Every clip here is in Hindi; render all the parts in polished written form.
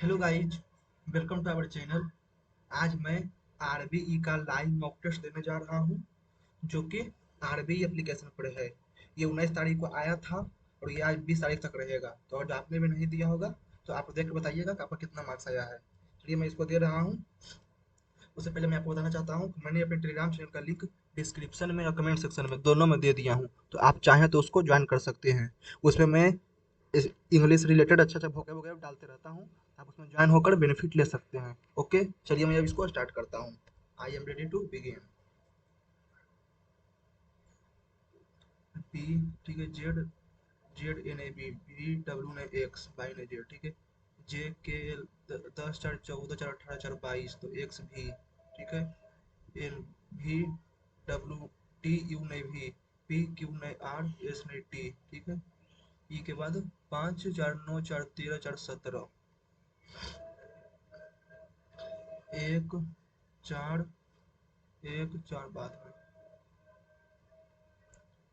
Hello guys, welcome to our channel. आज मैं आरबीई का लाइव मॉक टेस्ट देने जा रहा हूं, जो कि आरबीई एप्लीकेशन पर है। ये 19 तारीख को आया था और ये आज 20 तारीख तक रहेगा। तो अगर आपने भी नहीं दिया होगा तो आप देख कर बताइएगा कि आपका कितना मार्क्स आया है। चलिए मैं इसको दे रहा हूँ। उससे पहले मैं आपको बताना चाहता हूँ कि मैंने अपने टेलीग्राम चैनल का लिंक डिस्क्रिप्शन में और कमेंट सेक्शन में दोनों में दे दिया हूँ। तो आप चाहें तो उसको ज्वाइन कर सकते हैं। उसमें मैं इंग्लिश रिलेटेड अच्छा अच्छा वोकैब वगैरह डालते रहता हूँ। आप उसमें ज्वाइन होकर बेनिफिट ले सकते हैं। ओके, चलिए मैं अब इसको स्टार्ट करता हूँ। I am ready to begin. B, ठीक है। जेड, जेड ए ने बी डब्ल्यू ने एक्स, वाई ने जेड, ठीक है। जे के एल 10 4 14 4 18 4 22, तो एक्स भी, ठीक है। एल भी डब्ल्यू टी यू ने भी, पी क्यू ने आर, एस ने टी, ठीक है। ई के बाद 5 4 9 4 13 4 17, एक, चार, एक, चार बाद में।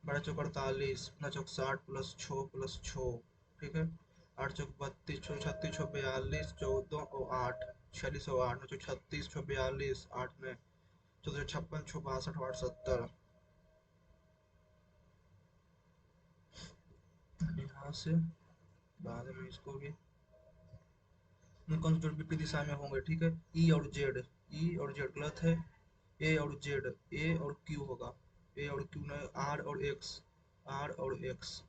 बड़ा चौक 48, अपना चौक 60 +6 +6, ठीक है। आठ चौक 32, छो 36 छो 42, 14 और 8, 46 और 8, 9 36 छो 42, 8 में 14 56 छो 62, 8 70। यहाँ से बाद में इसको भी कौन सा जोड़ विपरीत दिशा में होंगे, ठीक है। ई और जेड, ई और जेड गलत है। ए और जेड, ए और क्यू होगा। ए और क्यू ने आर और एक्स, आर और एक्स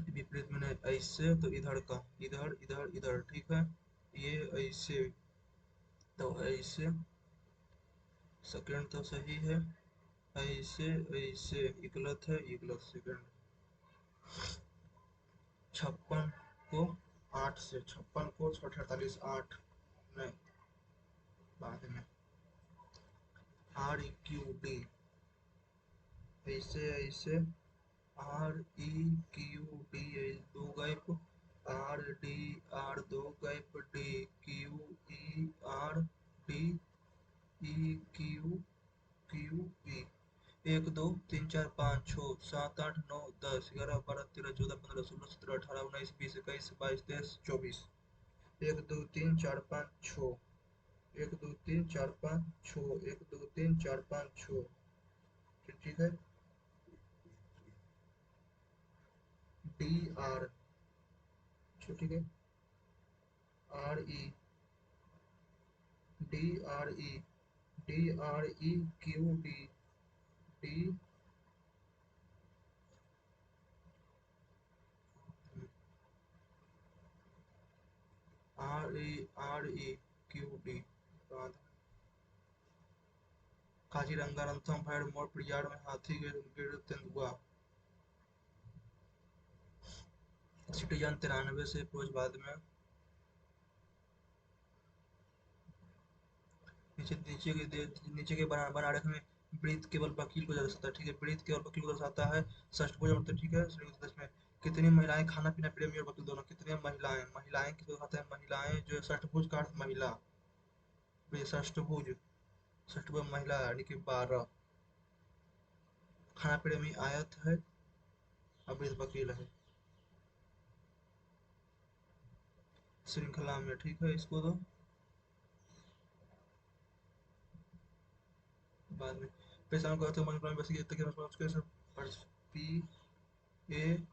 विपरीत में नहीं, ऐसे तो इधर का इधर इधर इधर, ठीक है। ये ऐसे तो ऐसे, सेकंड तो सही है। ऐसे ऐसे, ये गलत है, ये गलत। सेकंड 56 को 8 से, 56 को 48 8 में बाद में। आर ई क्यू डी, ऐसे ऐसे, आर ई क्यू डी, दो गैप, आर डी, आर दो gap D, Q E R D, E Q, Q E. 1 2 3 4 5 6 7 8 9 10 11 12 13 14 15 16 17 18 19 20 21 22 23 24, 1 2 3 4 5 6, 1 2 3 4 5 6, ठीक है। डी आर, ठीक है। R E, D R E, D R E Q D, D R E, R E Q D बाद। काजीरंगा रणथम भैर मोर प्रियार में हाथी गिर तेंदुआ। सिटीजन 93 से पूछ बाद में। नीचे के बना आरेख में वृत्त केवल वकील को दर्शाता है, ठीक है। वृत्त केवल वकील को दर्शाता है। षष्ठभुज मतलब, ठीक है। में कितनी महिलाएं खाना पीना प्रेमी और वकील दोनों, कितने महिलाएं, महिलाएं किसको दिखाते हैं, महिलाएं जो है षष्ठभुज का अर्थ महिला। तो ये षष्ठभुज, षष्ठभुज महिला यानी कि 12। खाना प्रेमी आयत है, और वृत्त वकील है श्रृंखला में, ठीक है। इसको तो बाद में पेशाब का अर्थ है मन बस ये तक उसके सब P A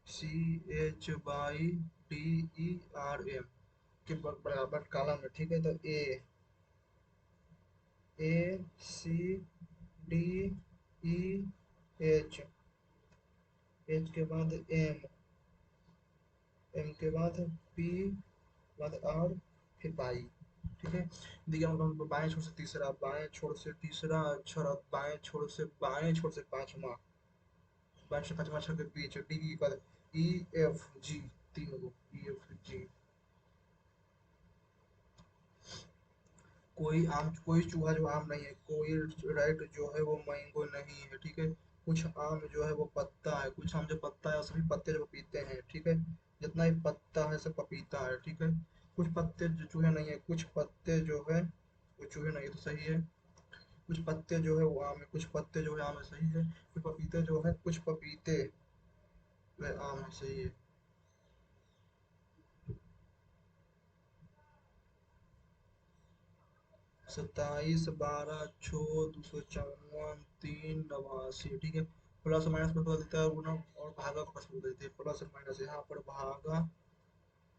C H Y D E R M के बराबर कालम में, ठीक है। तो A, A C D E H, H के बाद एम, एम के बाद पी, बाद आर, फिर बाई, ठीक है। देखिए हम बाएं छोर से तीसरा, बाएं छोर से तीसरा अक्षर, बाएं छोर से पांचवा, बाएं से पांचवा अक्षर के बीच डी के बाद ई एफ जी, तीन गो ई एफ जी। कोई चूहा जो आम नहीं है, कोई रैट जो है वो मैंगो नहीं है, ठीक है। कुछ आम जो है वो पत्ता है, कुछ आम जो पत्ता है, सभी पत्ते जो पपीते हैं, ठीक है। जितना भी पत्ता है सब पपीता है, ठीक है। कुछ पत्ते जो चूहे नहीं है, कुछ पत्ते जो है वो चूहे नहीं है, तो सही है। कुछ पत्ते जो है वो आम है, कुछ पत्ते जो है आम है, सही है। कुछ पपीते जो है, कुछ पपीते वह आम है, सही है। 27 12 6 254 3 89, ठीक है। प्लस माइनस पर बदल देता है, गुना और भागा को बस बदल देते हैं, प्लस और माइनस, यहाँ पर भागा,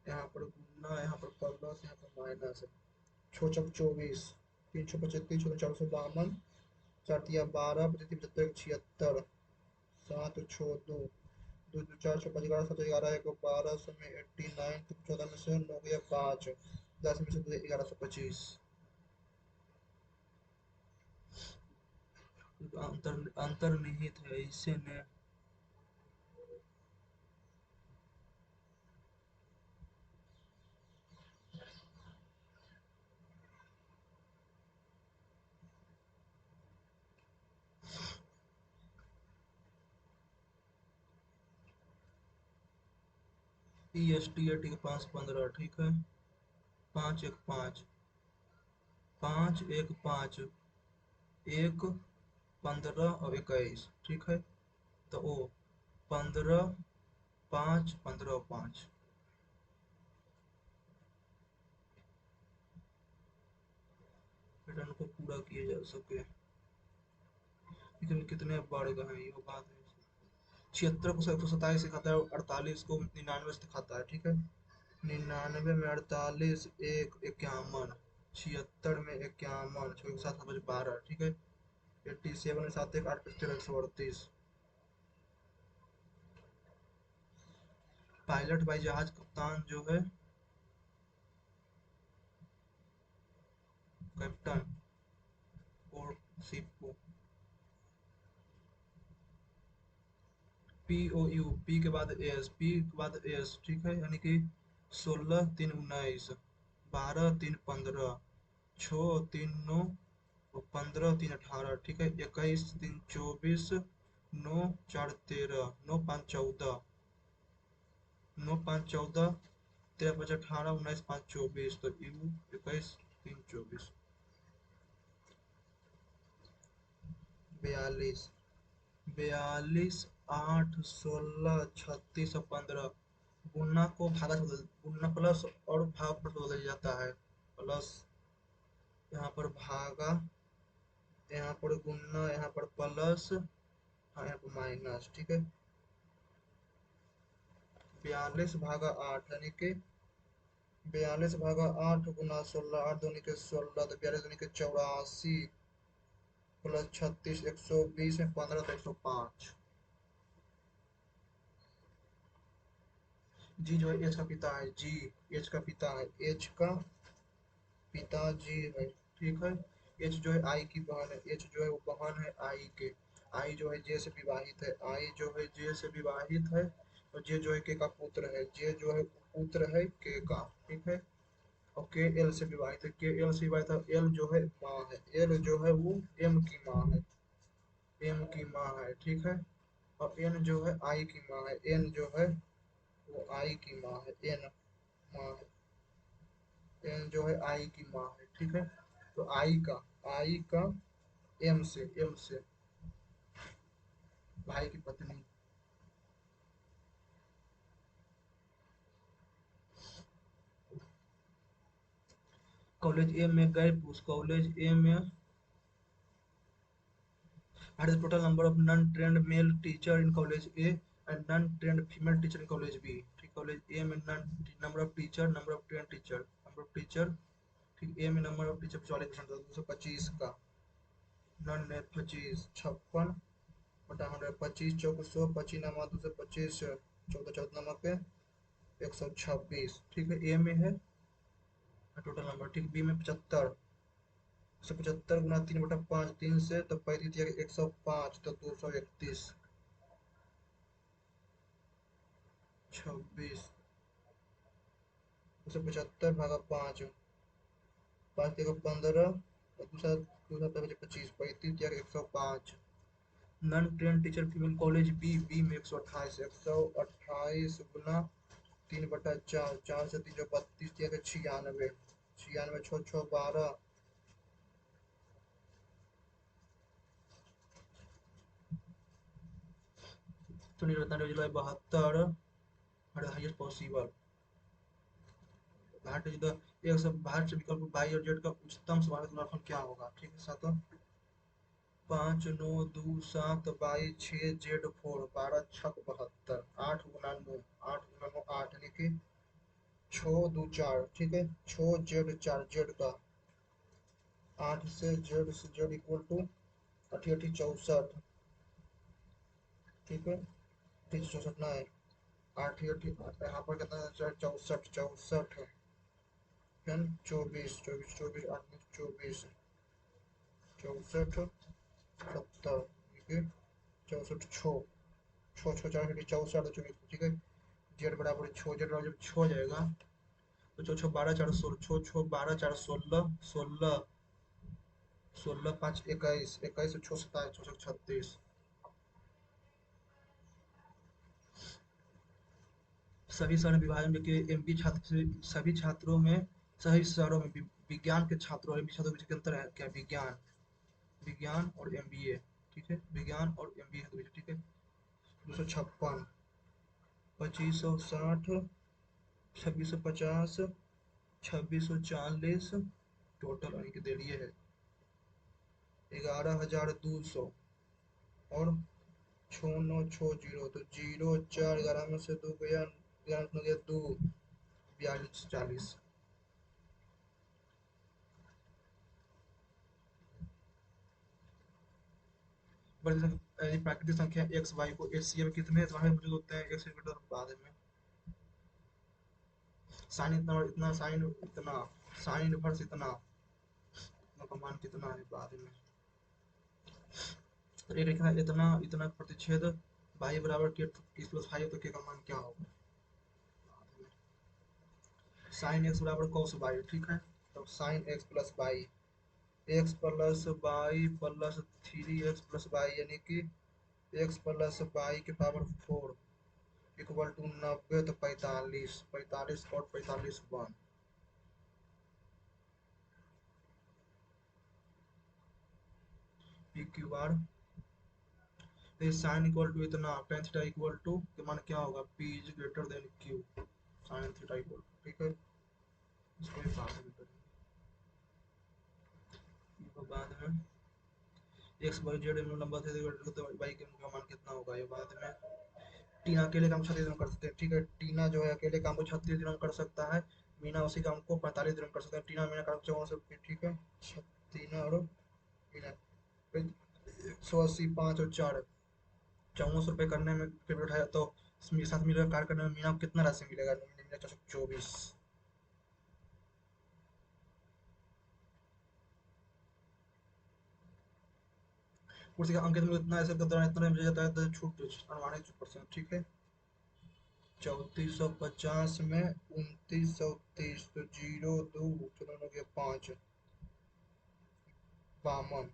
यहाँ पर गुना, यहाँ पर प्लस, यहाँ पर माइनस। 6 चौक 24, 3 6 25 14 452, 4 तिया 12 25 75 76, 7 6 2, 2 2 4 6 5 11 7 11 1 1200 में 89, तो 14 में से 9 गया 5, 10 में से 1125। अंतर्निहित है इसे ने। EST 5 15, ठीक है। 5 1 5, 5 1 5, 1 15 और 21, ठीक है। तो ओ 15 5 15 5। पैटर्न को पूरा किया जा सके, लेकिन कितने बढ़ गए हैं ये बात है। 76 को 127 से खाता है, 48 को 99 से खाता है, ठीक है। 99 में 48, 1 51, 76 में 51, 6 7 12, ठीक है। 87 में 7 1 8 13 138। पायलट भाई जहाज कप्तान जो है, कैप्टन और शिप को। POU, पी के बाद एस, पी के बाद एस, ठीक है, यानी कि 16 3 19, 12 3 15, 6 3 9 और 15 3 18, ठीक है। 21 3 24, 9 4 13, 9 5 14, 9 5 14, 13 5 18, 19 5 24, तो यू 21 3 24। 42, 42 8 16 36 और 15, गुना को भागा से बदल, गुना प्लस और भाग पर बदल जाता है। प्लस, यहाँ पर भागा, यहाँ पर गुना, यहाँ पर प्लस, हाँ यहाँ पर माइनस, ठीक है। 42 भागा 8, यानी कि 42 भागा 8 गुना 16, 8 दूनी के 16, तो 42 दूनी के 84, प्लस 36, 120 में 15 तो 105। जी जो है एच का पिता है, जी एच का पिता है, एच का पिताजी है, ठीक है। एच जो है आई की बहन है, एच जो है वो बहन है आई के। आई जो है जे से विवाहित है, आई जो है जे से विवाहित है, और जे जो है के का पुत्र है, जे जो है पुत्र है के का, ठीक है। और के एल से विवाहित है, के एल से विवाहित है, एल जो है माँ है, एल जो है वो एम की माँ है, एम की माँ है, ठीक है। और एन जो है आई की माँ है, एन जो है वो आई की माँ है, एन माँ है, एन जो है आई की माँ है, ठीक है। तो आई का एम से भाई की पत्नी। कॉलेज ए में गए पूछ, कॉलेज ए में what is the total number of non-trained male teacher in college A and non-trained female teacher in college B, ठीक। कॉलेज ए में number of teacher, number of train teacher, number of teacher, ठीक। ए में नंबर ऑफ टीचर 44% 225 का, नन ने 25 56 बटा 100, 25 चौक 100, 25 नमा 225, 14 14 नमा पे 126, ठीक है। ए में है टोटल नंबर, ठीक। बी में 75, 175 गुना 3/5, 3 से तो 35 105, तो 231, 26, 275 भागा 5, 5 15, दूसरा दूसरा 25, 35 non train teacher female college B, B में 128, 128 गुना 3/4, 4 से 3 32, 96, 96 6 6 12, तो 72 हाईएस्ट पॉसिबल। बाहर से जो एक सब बाहर से विकल्प बाई और जेड का उच्चतम समावेश गुणनफल क्या होगा? ठीक है सातों, 5 9 2 7 22 6 जेड 4 12 छक 72 8 गुना 9 8 गुना 9 8 यानी कि 6 2 4, ठीक है 6 जेड 4 जेड का 8 से जेड इक्वल टू 88 64, ठीक है 64 ना है 8 यहाँ पर कितना है? 64 फिर 24 8 में 24 64 70, ठीक है 64 छः छः 4 64 24, ठीक है जेड बराबर 6 जेड बराबर जब 6 हो जाएगा तो 6 6 12 4 16 6 6 12 4 16 16 16 5 21 21 6 27 6 36। सभी शहर विभाजन के एमपी छात्र सभी छात्रों में सभी शहरों में विज्ञान के छात्रों और एमपी छात्रों के बीच अंतर है क्या? विज्ञान विज्ञान और एमबीए, ठीक है विज्ञान और एमबीए के बीच, ठीक है 256 2560 2650 2640 टोटल यानी कि दे दिए है 11200 और 6960, तो 0 4 11 में से 2 गया 11 में गया 2 42 40। प्राकृतिक संख्या एक्स वाई को एचसीएफ कितने समय मौजूद होते हैं? एक्स मीटर बाद में साइन इतना और इतना साइन इनवर्स इतना का मान कितना है बाद में। तो एक लिखना इतना इतना प्रतिच्छेद बाई बराबर के इस प्लस फाइव तो के का मान क्या होगा? साइन एक्स बराबर कॉस बाई, ठीक है तो sine X plus Y plus 3 X plus Y यानी कि एक्स प्लस बाई के पावर 4 इक्वल टू 90, तो 45 45 और 45 1 P Q bar sine equal to इतना टेन थीटा इक्वल टू के मान क्या होगा? P is greater than Q sine theta equal to, ठीक है इसको भी बाद में करेंगे बाद में एक्स वाई जेड नंबर थे तो वाई का मान कितना होगा ये बाद में। टीना अकेले काम 36 दिन कर सकते हैं, ठीक है टीना जो है अकेले काम को 36 दिन कर सकता है, मीना उसी काम को 45 दिन कर सकता है, टीना मीना काम 64, ठीक है टीना और मीना 180 5 और 4 64 रुपये करने में फिर उठाया तो साथ मिलकर कार्य करने में मीना को कितना राशि मिलेगा? मीना 424। कुर्सी का अंकित में इतना ऐसे इतना मिल जाता है तो छूट 98%, ठीक है 3450 में 2930 तो 02 चलो हो गया 5 52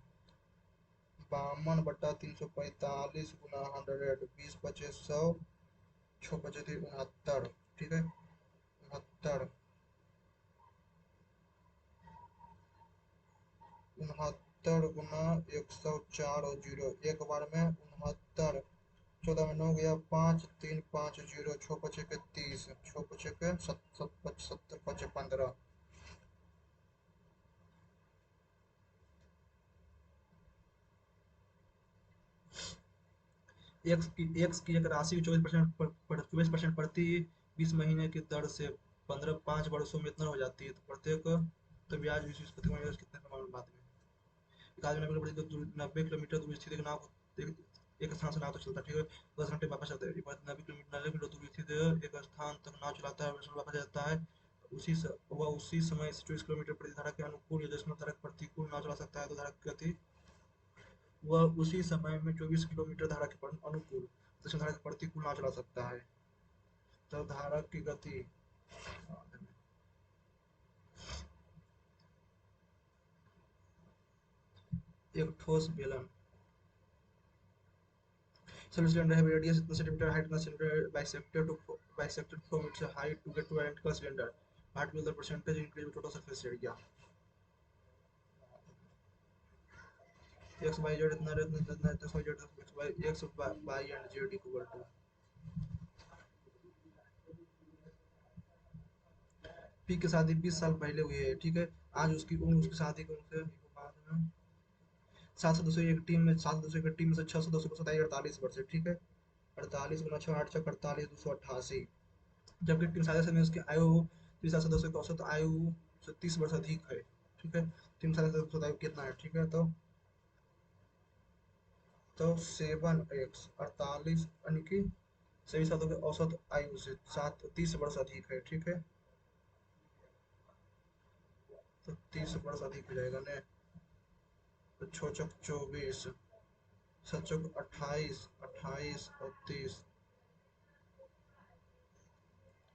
52/345 गुना 100 20 बचे 100 6 बचे थे 69, ठीक है 69 गुना 104 और 0 एक बार में 69 14 में 9 गया 5 3 5 0 6 बचे के 30 6 बचे के 70 बचे 15। एक्स की एक राशि 24% प्रति 20 महीने की दर से 5 वर्षों में इतना हो जाती है तो प्रत्येक तो ब्याज 20 कितने प्रमाण बाद में। 90 किलोमीटर दूर स्थित एक नाव एक स्थान से नाव तक चलता है, ठीक है 10 घंटे वापस आता है 90 किलोमीटर दूर स्थित एक स्थान तक नाव चलाता है वापस जाता है वह उसी समय 24 किलोमीटर प्रति धारा के अनुकूल या 10 धारा के प्रतिकूल नाव चला सकता है तो धारा की गति वह उसी समय में 24 किलोमीटर धारा के अनुकूल दक्षिण धारा के प्रतिकूल नाव चला सकता है तो धारा की गति। एक ठोस बेलन Cell cylinder have a radius इतना सेंटीमीटर height इतना centimetre bisected from its height to get to identical cylinder. What will the percentage increase with total surface area? x y z इतना इतना x y z x y and z equal to P की शादी 20 साल पहले हुई है, ठीक है। आज उसकी उम्र, उसकी शादी की उम्र से बाद में 700 एक टीम में, 700 एक टीम में से 600 200 27 48 वर्ष है, ठीक है। 48 गुना 6 8 48 288। जबकि टीम शादी समय उसकी आयु 3 7 10 औसत आयु से 30 वर्ष अधिक है, ठीक है। टीम शादी से औसत आयु कितना है, ठीक है। तो 7x 48 यानी कि सही सातों के औसत आयु से 30 वर्ष अधिक है, ठीक है। तो 30 वर्ष अधिक हो जाएगा ना। तो 6 चौक 24, 7 चौक 28, 28 और 30।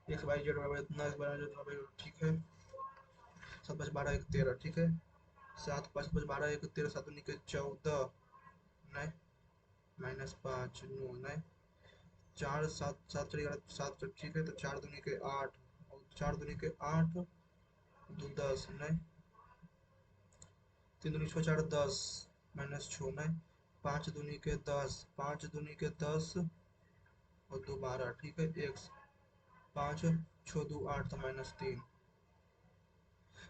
एक्स वाई जेड बराबर इतना, एक्स बराबर इतना बराबर, ठीक है। 7 5 12 1 13, ठीक है। 7 5 5 12 1 13, 7 दूनी के 14, नहीं, -5 9 नहीं, 4 7 7 4 11 7, ठीक है। तो 4 दूनी के 8, और 4 दूनी के 8 दो 10 नहीं, 3 दूनी 6 4 10, -6 नहीं, 5 दूनी के 10, 5 दूनी के 10 और 2 12, ठीक है। एक्स 5 6 2 8 तो -3।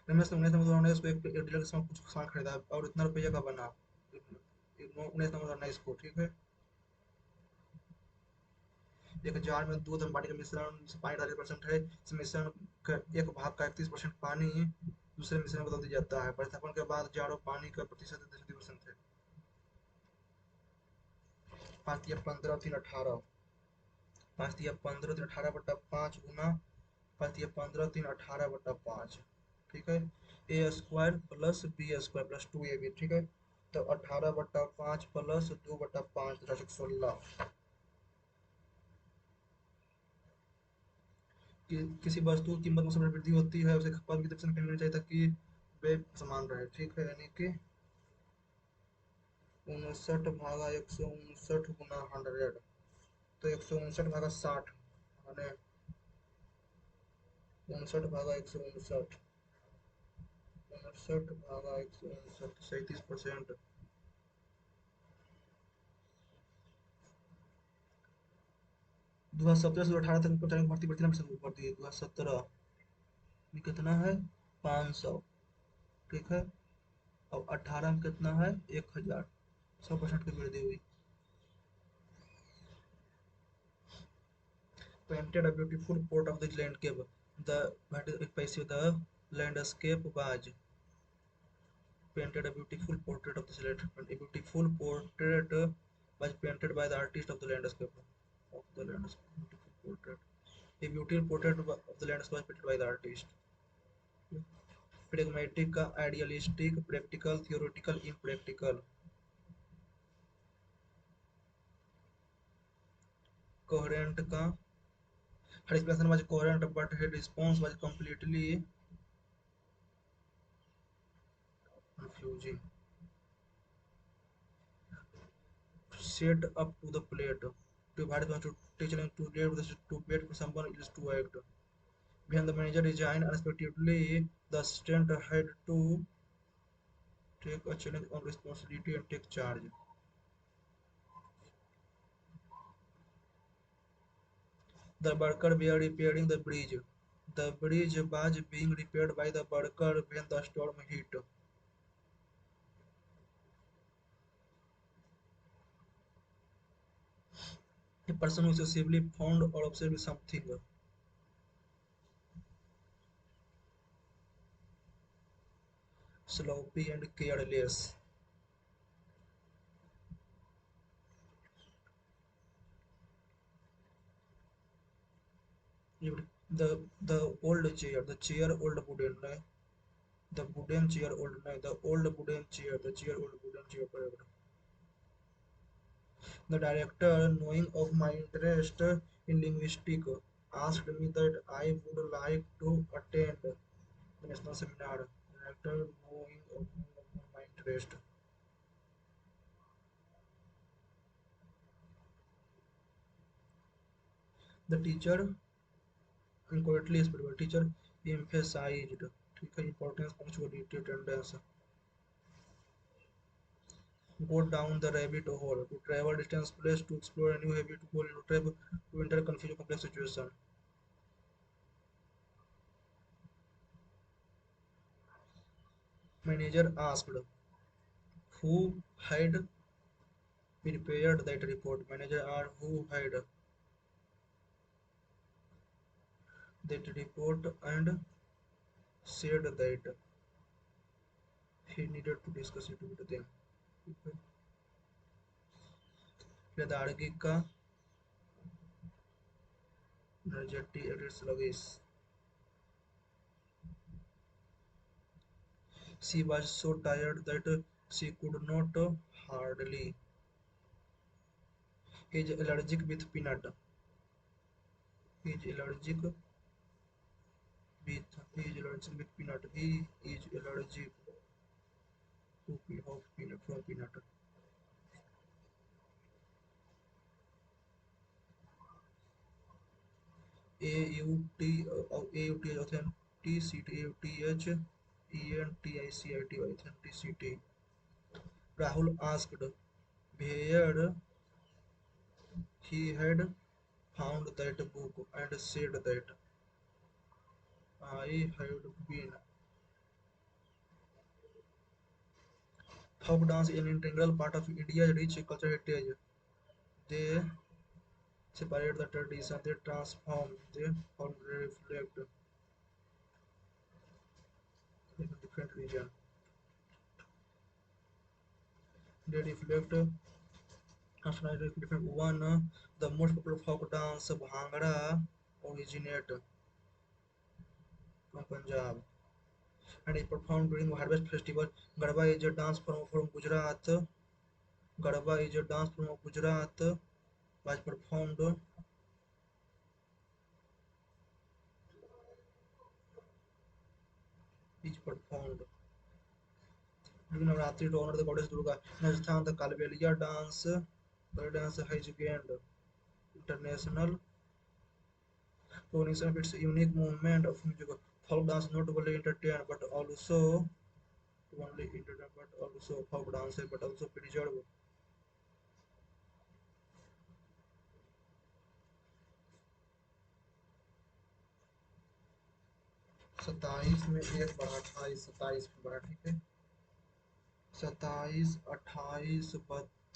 रमेश ने 19 नंबर 19 को एक डीलर के साथ कुछ सामान खरीदा और इतना रुपया का बना। 19 नंबर 19 को, ठीक है। एक जार में दूध और पानी का मिश्रण से पानी 40% है। इस मिश्रण का एक भाग का 31% पानी दूसरे मिश्रण में बदल दिया जाता है। प्रतिस्थापन के बाद जार और पानी का प्रतिशत 30% है। 5 3 15 3 18, 5 3 15 3 18/5 गुना 5 3 15 3 18/5, ठीक है। A square plus B square plus 2ab, ठीक है। तो 18/5 प्लस 2/5 16। कि किसी वस्तु की कीमत में समय वृद्धि होती है, उसे खपत की दर से कमी होनी चाहिए ताकि वे समान रहे, ठीक है। यानी कि 59/159 गुना 100, तो 159/60 माने 59/159, 59/159 37%। 2017 से 2018 तक कर्मचारियों की भर्ती बढ़ती है, बढ़ती है। 2017 में कितना है, 500, ठीक है। और 18 में कितना है, 1000, 100% की वृद्धि हुई। Painted a beautiful port of the landscape. The the landscape was painted a beautiful portrait of the landscape. A beautiful portrait was painted by the artist of the landscape. Of the landscape, beautiful portrait. A beautiful portrait of the landscape was painted by the artist. Pragmatic का idealistic, practical, theoretical, impractical. Coherent का her explanation was coherent but her response was completely confusing. Set up to the plate. To what to teacher and to date to wait for someone else to act. When the manager resigned unexpectedly, the assistant had to take a challenge on responsibility and take charge. The worker were repairing the bridge. The bridge was being repaired by the worker when the storm hit. A person who excessively fond or obsessed with something. Sloppy and careless. The old chair, the chair old wooden, right? The wooden chair old, no, the old wooden chair, the chair old wooden chair forever. The director, knowing of my interest in linguistics, asked me that I would like to attend the national seminar. The director, knowing of my interest. The teacher, incorrectly spelled, teacher emphasized, ठीक है, importance, punctuality, attendance. Go down the rabbit hole, to travel distance place, to explore a new habit, to go into trip, to enter confuse complex situation. Manager asked who had prepared that report. Manager or who had that report and said that he needed to discuss it with them. Letargic का energetic it sluggish. She was so tired that she could not hardly. He is allergic with peanut. He is allergic with he is allergic with peanut. He is allergic to of peanut from peanut. AUT authenticity authenticity authenticity. Rahul asked where he had found that book and said that I had been. Folk dance is an integral part of India's rich cultural heritage. They separate the tradition, they transform, they reflect in different regions. They reflect national different one. The most popular folk dance, Bhangra, originate from Punjab and is performed during Harvest Festival. Garba is a dance form from Gujarat. Garba is a dance form of Gujarat. Was performed is performed during Navratri to honor the goddess Durga. In Rajasthan, the Kalbelia dance, has gained international recognition of its unique movement of music. Folk dance not only entertain but also folk dance but also preserve 27 में एक बार 28 27 बार ठीक है 27 28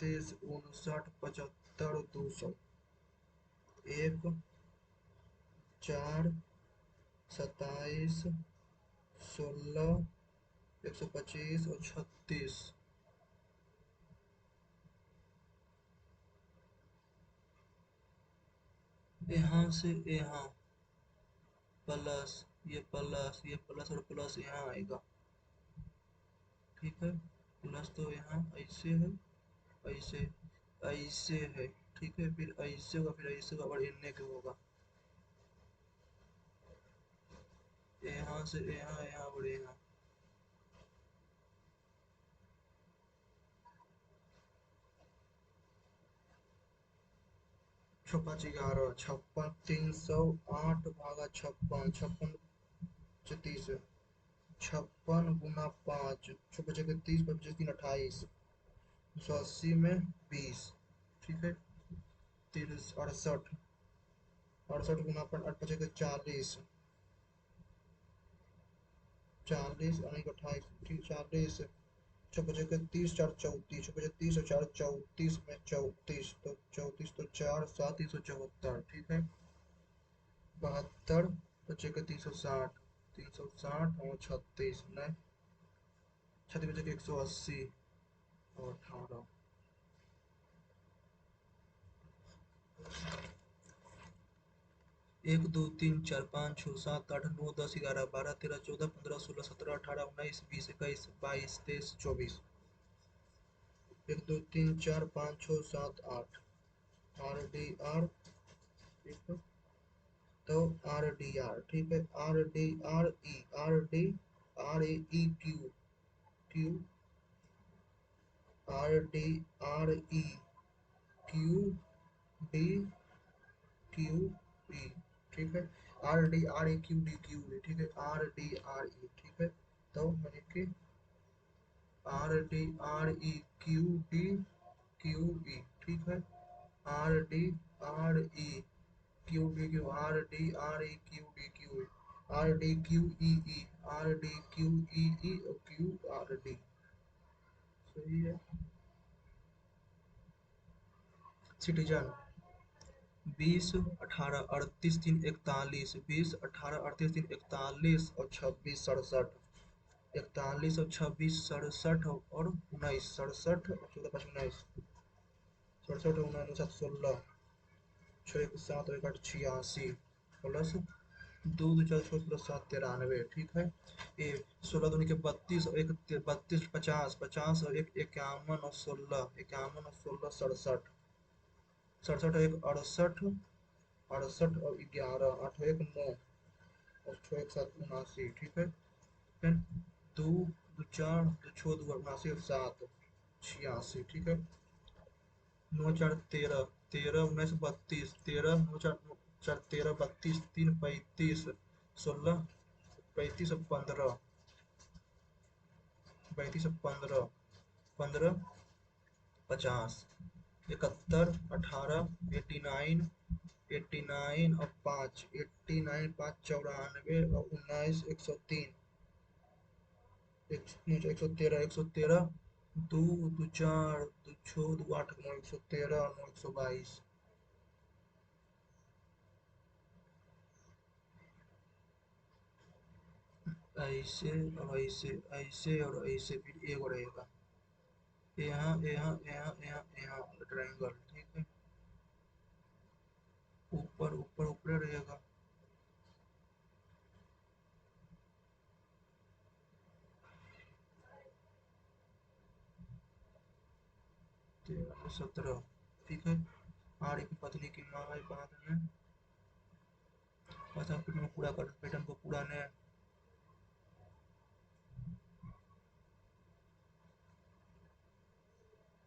32 59 75 200 एक 4 27 16 125 और 36 यहाँ से यहाँ प्लस ये प्लस और प्लस यहाँ आएगा ठीक है प्लस तो यहाँ ऐसे है ऐसे ऐसे है ठीक है फिर ऐसे होगा फिर ऐसे होगा और इनने के होगा यहाँ से यहाँ यहाँ और यहाँ छप्पन 11 56 308 भागा 56 36 56 गुना 5 छप्पन 30 25 3 28 180 में 20 ठीक है 68 68 गुना 5 40 40 और 28 ठीक 40 छः 30 4 34 छः 30 और 4 34 में 34 तो 34 तो 4 7 374 ठीक है 72 बचे के 360 और 36 नहीं 36 बचे के 180 और 18 1 2 3 4 5 6 7 8 9 10 11 12 13 14 15 16 17 18 19 20 21 22 23 24 1 2 3 4 5 6 7 8 RDR ठीक है तो RDR ठीक है RDRE RDRE ठीक है RDREQDQE ठीक है RDRE ठीक है तो मैंने कि RDREQDQE ठीक है RDREQDQ RDREQDQE RDQEE, RDQEE और QRD। सही है। सिटीजन 20, 18, 38, 3, 41, 20, 18, 38, 3, 41 और 26, 67, 41 और 26, 67 और 19, 67 और 14, 25, 19, 67 और 19, 7, 16, 6, 1, 7 और 1, 8, 86 प्लस 2, 2, 4, 6 प्लस 7, 93। ठीक है। ये 16, 2 के 32 और 1, 32, 50, 50 और 1, 51 और 16, 51 और 16, 67, 67 और 1, 68, 68 और 11, 8, 1, 9 और 6, 1, 7, 79। ठीक है। फिर 2, 2, 4, 2, 6, 2, 79 और 7, 86। ठीक है। 9, 4, 13, 13, 19, 32, 13, 9, 4, 13, 32, 3, 35, 16, 35 और 15, 35 और 15, 15, 50, 71, 18, 89, 89 और 5, 89, 5, 94 और 19, 103, 113, 113, 2, 2, 4, 2, 6, 2, 8, 9, 113 और 9, 122। ऐसे और ऐसे, ऐसे और ऐसे, फिर एक रहेगा यहाँ, यहाँ, यहाँ, यहाँ, यहाँ ट्रायंगल। ठीक है। ऊपर ऊपर ऊपर रहेगा। 13, 17। ठीक है। आड़ी की पत्नी की माँ है बाद में। बस आप पैटर्न को पूरा कर, पैटर्न को पूरा ने।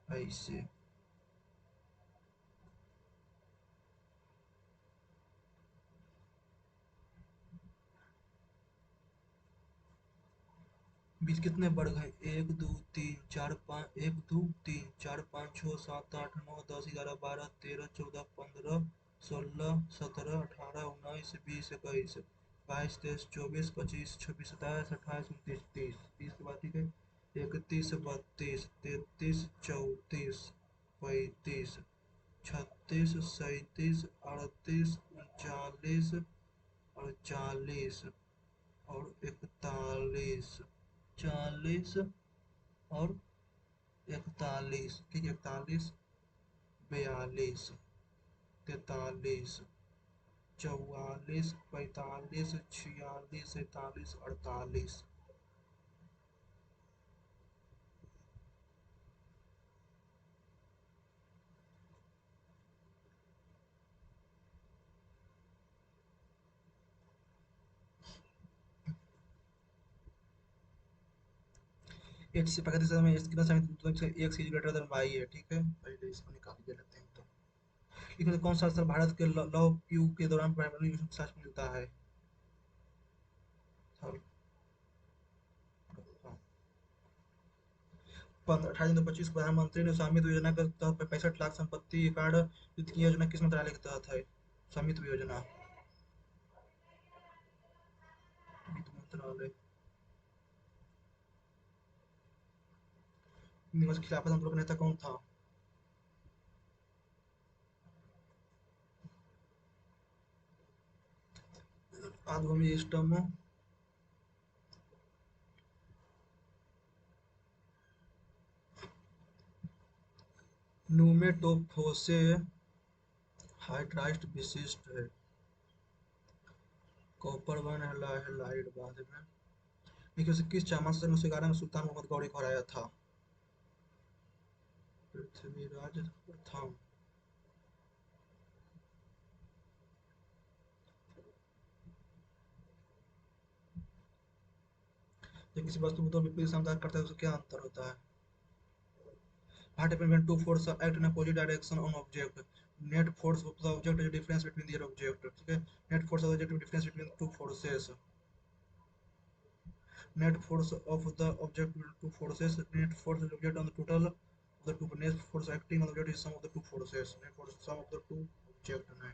ऐसे 20 कितने वर्ग हैं? 1, 2, 3, 4, 5, 1, 2, 3, 4, 5, 6, 7, 8, 9, 10, 11, 12, 13, 14, 15, 16, 17, 18, 19, 20, 21, 22, 23, 24, 25, 26, 27, 28, 29, 30, 30 के बाद। ठीक है। 31, 32, 33, 34, 35, 36, 37, 38, 39 और 40 और 41, 40 और 41। ठीक है। 41, 42, 43, 44, 45, 46, 47, 48। एट से प्रकृति समय इसकी समित एक सी ग्रेटर देन वाई है। ठीक है। पहले इसको निकाल के लेते हैं। तो इसमें कौन सा अवसर भारत के लौह युग के दौरान प्राइमरी शासन मिलता है? सॉरी। 1825 प्रधानमंत्री ने स्वामित्व योजना के तहत 65 लाख संपत्ति कार्ड युद्ध की योजना किस मंत्रालय के तहत है? स्वामित्व योजना वित्त मंत्रालय। निमस खिलाफत आंदोलन का नेता कौन था? आधुनिक इस्टम न्यूमेटोफोसे हाइड्राइस्ट विशिष्ट है। कॉपर वन हैलाइड बाद में। लेकिन उसे किस चामार शासक ने 1911 में सुल्तान मोहम्मद गौरी को हराया था? पृथ्वीराज प्रथम। जब किसी वस्तु को दो विपरीत समता करता है तो क्या अंतर होता है? What happens when two forces act in opposite direction on object? Net force of the object is the difference between their object. ठीक है। Net force of the object difference between two forces. Net force of the object between two forces. Net force of the object on the total of the two. Net force acting on the object is sum of the two forces. Net force sum of the two object है।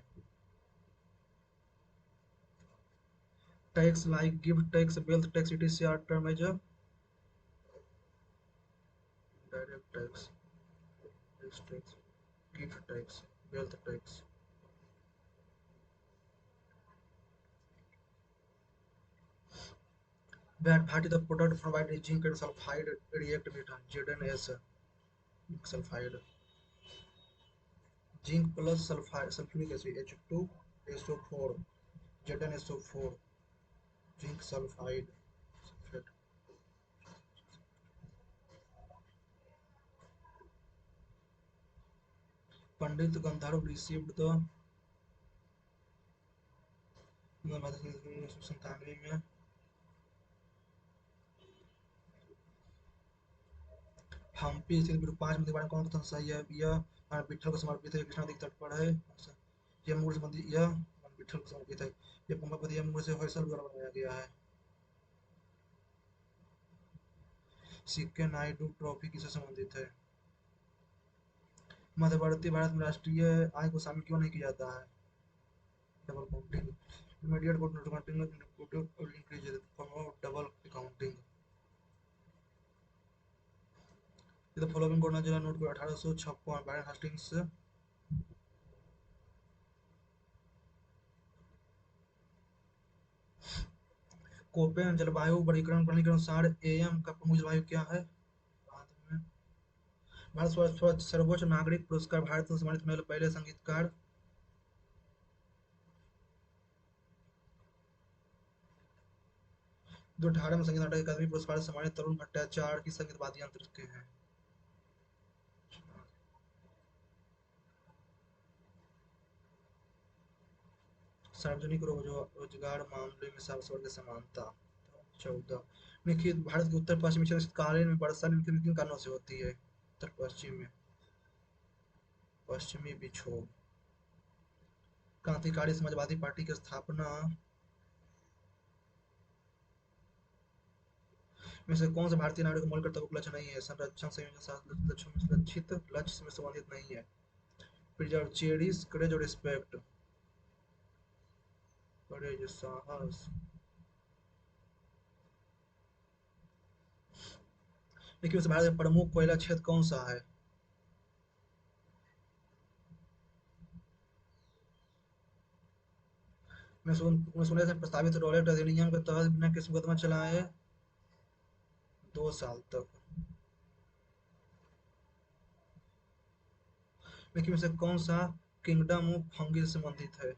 Tax like gift tax, wealth tax, etc. are termed as a direct tax, tax tax, gift tax, wealth tax. Bhat is the product provided zinc and sulfide react with ZnS sulfide. Zinc plus sulfide, sulfuric acid H2SO4, ZnSO4, zinc sulfide. Sulfate. Pandit Gandharv received the 1997 में हम्पी स्थित गुरु पांच मंदिर बारे में कौन सा सही है? यह विठल को समर्पित है, कृष्णा नदी के तट पर है। यह मूल संबंधी यह विठल को समर्पित है। यह पंपापति यह मूल से होयसल द्वारा बनाया गया है। सिक्के नायडू ट्रॉफी किससे संबंधित है? मध्यवर्ती भारत में राष्ट्रीय आय को शामिल क्यों नहीं किया जाता है? Double counting, immediate good note counting और इंक्रीज डबल काउंटिंग। ये तो फॉलोइंग गवर्नर जनरल नोट को 1856 बैरन हास्टिंग्स कोपेन जलवायु वर्गीकरण प्रणाली के अनुसार एएम का प्रमुख जलवायु क्या है? बाद में भारत सर्वोच्च नागरिक पुरस्कार भारत में सम्मानित होने वाले पहले संगीतकार? 2018 में संगीत नाटक अकादमी पुरस्कार से सम्मानित तरुण भट्टाचार्य की संगीत वाद्य यंत्र के हैं। सार्वजनिक रोजगार मामले में वर्ग समानता 14। निखिल भारत के उत्तर पश्चिमी क्षेत्र कालीन में वर्षा निम्नलिखित किन कारणों से होती है? उत्तर पश्चिम में पश्चिमी विक्षोभ। क्रांतिकारी समाजवादी पार्टी की स्थापना में से कौन सा भारतीय नागरिक मौलिक कर्तव्य का लक्ष्य नहीं है? संरक्षण संयोजन लक्ष्यों में लक्षित लक्ष्य में संबंधित नहीं है। प्रिजर्व चेरिश करेज और रिस्पेक्ट, करेज साहस। लेकिन उस भारत का प्रमुख कोयला क्षेत्र कौन सा है? मैं सुने से प्रस्तावित रॉलेट अधिनियम के तहत बिना किसी मुकदमा चलाए 2 साल तक। लेकिन से कौन सा किंगडम ऑफ फंगी से संबंधित है?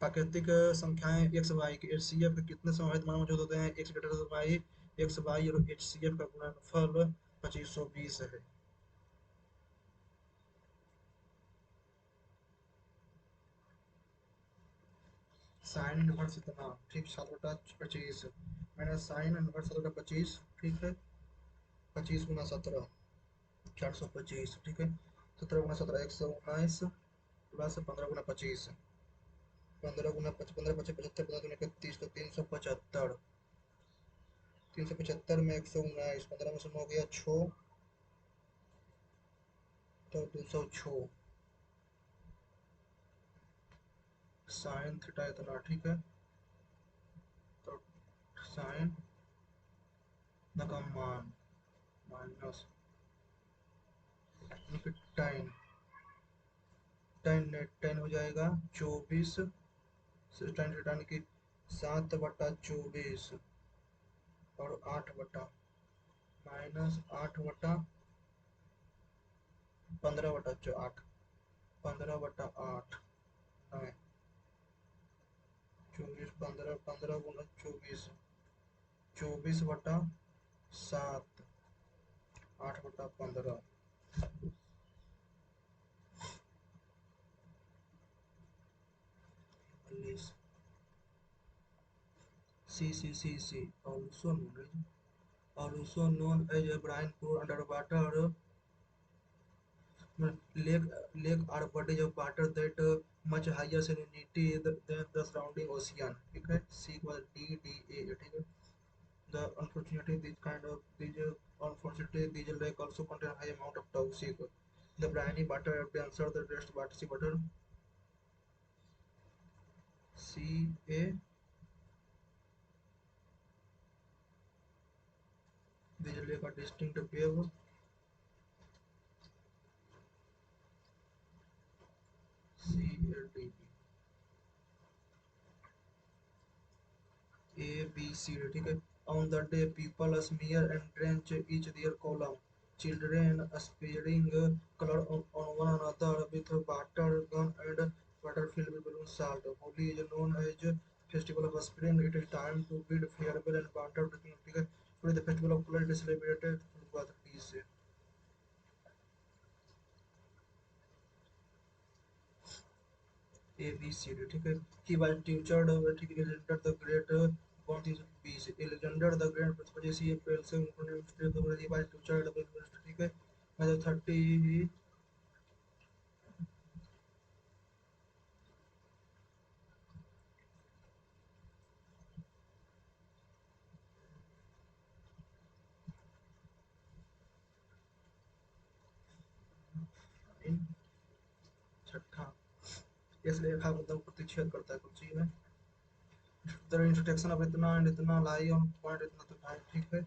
प्राकृतिक संख्याएं एक्स वाई के एचसीएफ के कितने संभावित मान मौजूद होते हैं? X greater Y, X Y और एचसीएफ का गुणनफल 2520 है। साइन इनवर्स इतना ठीक 7/25 मैंने साइन इनवर्स 7/25 ठीक है। 25 × 17 425 ठीक है। 17 × 17 119 प्लस 15 × 25 15 × 25 15 × 25 75 31 तो 375 375 में 119 15 में से 9 गया 6 तो 206 साइन थीटा इतना ठीक है। तो साइन का मान माइनस टेन टेन टेन हो जाएगा 24 टेन रिटर्न की 7/24 और 8 minus 8/15/8 15/8 24 15 15 × 24 24/7 8/15 C also known as a brine pool underwater lake lake are bodies of water that much higher salinity than the surrounding ocean ठीक है। C equal DDA ठीक है। The unfortunately these lake also contain high amount of toxic the briny water denser the rest water sea water C A बिजली का distinct wave C A D A, B, C, ठीक है. On the day people smear and drench each their column. Children spraying color on one another with water gun and water filled with balloon salt. Holi is known as festival of spring. It is time to bid farewell and water. ठीक है. Today the festival of color is celebrated with these. A B C D ठीक है. He was tutored ठीक है. Alexander the Great born is B. Alexander the Great 25 अप्रैल से उन्होंने he was tutored ठीक है. मतलब 30 इन छठा इसलिए खा मतलब प्रतिच्छेद करता है कुछ चीज में. तो इंट्रोडक्शन अब इतना एंड इतना लाई ऑन पॉइंट इतना तो भाई ठीक है.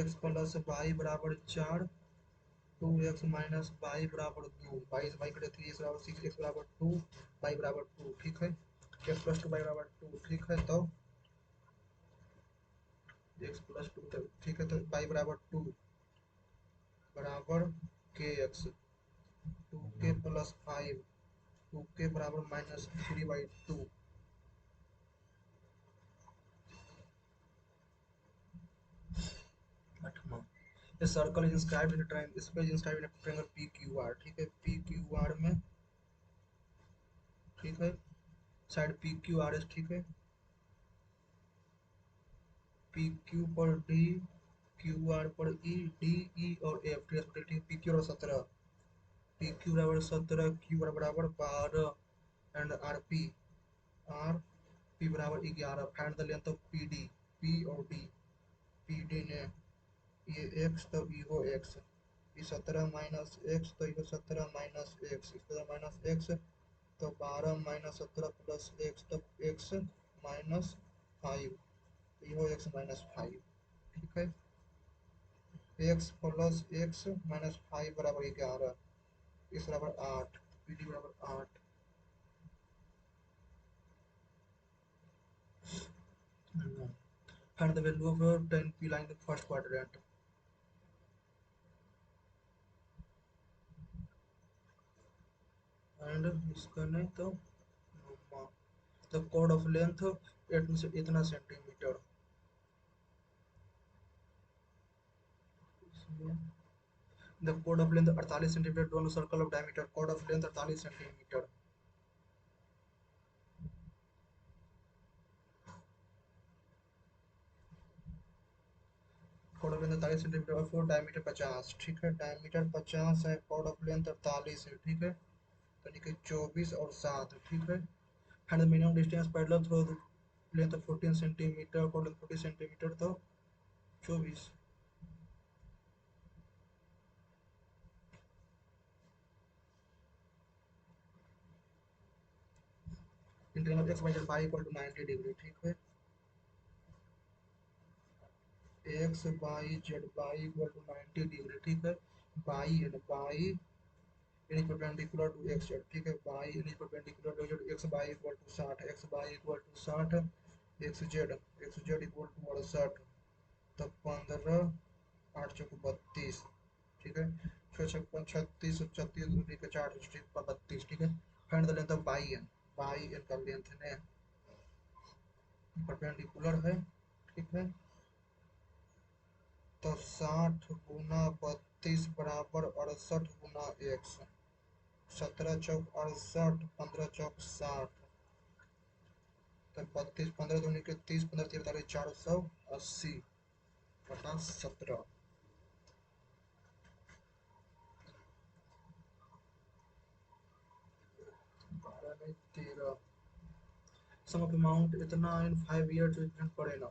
x प्लस वाई बराबर 4 2x माइनस वाई बराबर 2 वाई से वाई कटे 3x बराबर 6 x बराबर 2 वाई बराबर 2 ठीक है. x प्लस 2 वाई बराबर 2 ठीक है. तो x प्लस 2 ठीक है. तो वाई बराबर 2 बराबर के एक्स 2k प्लस 5 2k बराबर माइनस 3/2. आठवां A circle is inscribed in a triangle. इस पे inscribed in a triangle PQR ठीक है. PQR में ठीक है. साइड PQRS ठीक है. PQ पर D QR पर E D E और F ठीक है. PQ और 17 PQ बराबर 17 Q बराबर 12 एंड RP RP बराबर 11. Find the length of PD P और D PD ने ये x तो इहो x ये 17 माइनस एक्स तो इहो 17 माइनस एक्स 17 माइनस एक्स तो 12 माइनस 17 प्लस एक्स तो एक्स माइनस 5 इहो एक्स माइनस 5 ठीक है. एक्स प्लस एक्स माइनस 5 बराबर 11 इस बराबर 8 पीडी बराबर 8. Find the value of 10p line in first quadrant and इसका नहीं तो द कोड ऑफ लेंथ इतना सेंटीमीटर. द कोड ऑफ लेंथ 48 सेंटीमीटर दोनों सर्कल ऑफ डायमीटर कोड ऑफ लेंथ 48 सेंटीमीटर. कोड ऑफ लेंथ 48 सेंटीमीटर और फोर डायमीटर 50 ठीक है. डायमीटर 50 है कोड ऑफ लेंथ 48 है ठीक है. तो लिखे 24 और 7 ठीक है. And the minimum distance parallel through length 14 centimetre कोड लेंथ 40 सेंटीमीटर तो 24. Integral X Y Z Y equal to 90 degree ठीक है. X Y Z Y equal to 90 degree ठीक है. Y and Y is perpendicular to X Z ठीक है. Y is perpendicular to Z X Y equal to 60 X Y equal to 60 X Z equal to 68 तब 15 8 चौक 32 ठीक है. 6 छप्पन 36 36 दूरी के 4 ठीक 32 ठीक है. Find the length of Y N का लेंथ ने परपेंडिकुलर है ठीक है. तो 60 गुना 32 बराबर 68 गुना एक्स 17 चौक 68 15 चौक 60 तो 32 15 दूनी के 30 15 43 480 बटा 17. 13 सम ऑफ अमाउंट इतना इन 5 ईयर जो पड़े ना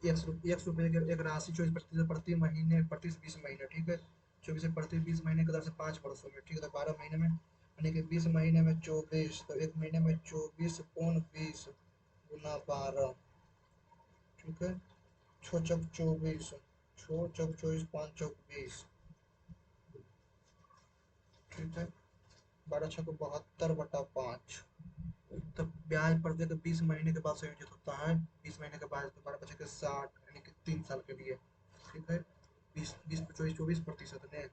एक रुपये की एक राशि 24 प्रति महीने प्रति 20 महीने ठीक है. 24 प्रति 20 महीने के दर से 5 वर्षों में ठीक है. तो 12 महीने में यानी कि 20 महीने में 24, तो एक महीने में 24 × 20 गुना 12। ठीक है, छो चौक 24, छो चौक 24, 5 चौक 20। ठीक है, 12×6 = 72/5। तब ब्याज प्रत्येक 20 महीने के बाद संयोजित होता है। 20 महीने के बाद 12×6 = 60, यानी कि 3 साल के लिए। ठीक है, 20 20 24 24% ने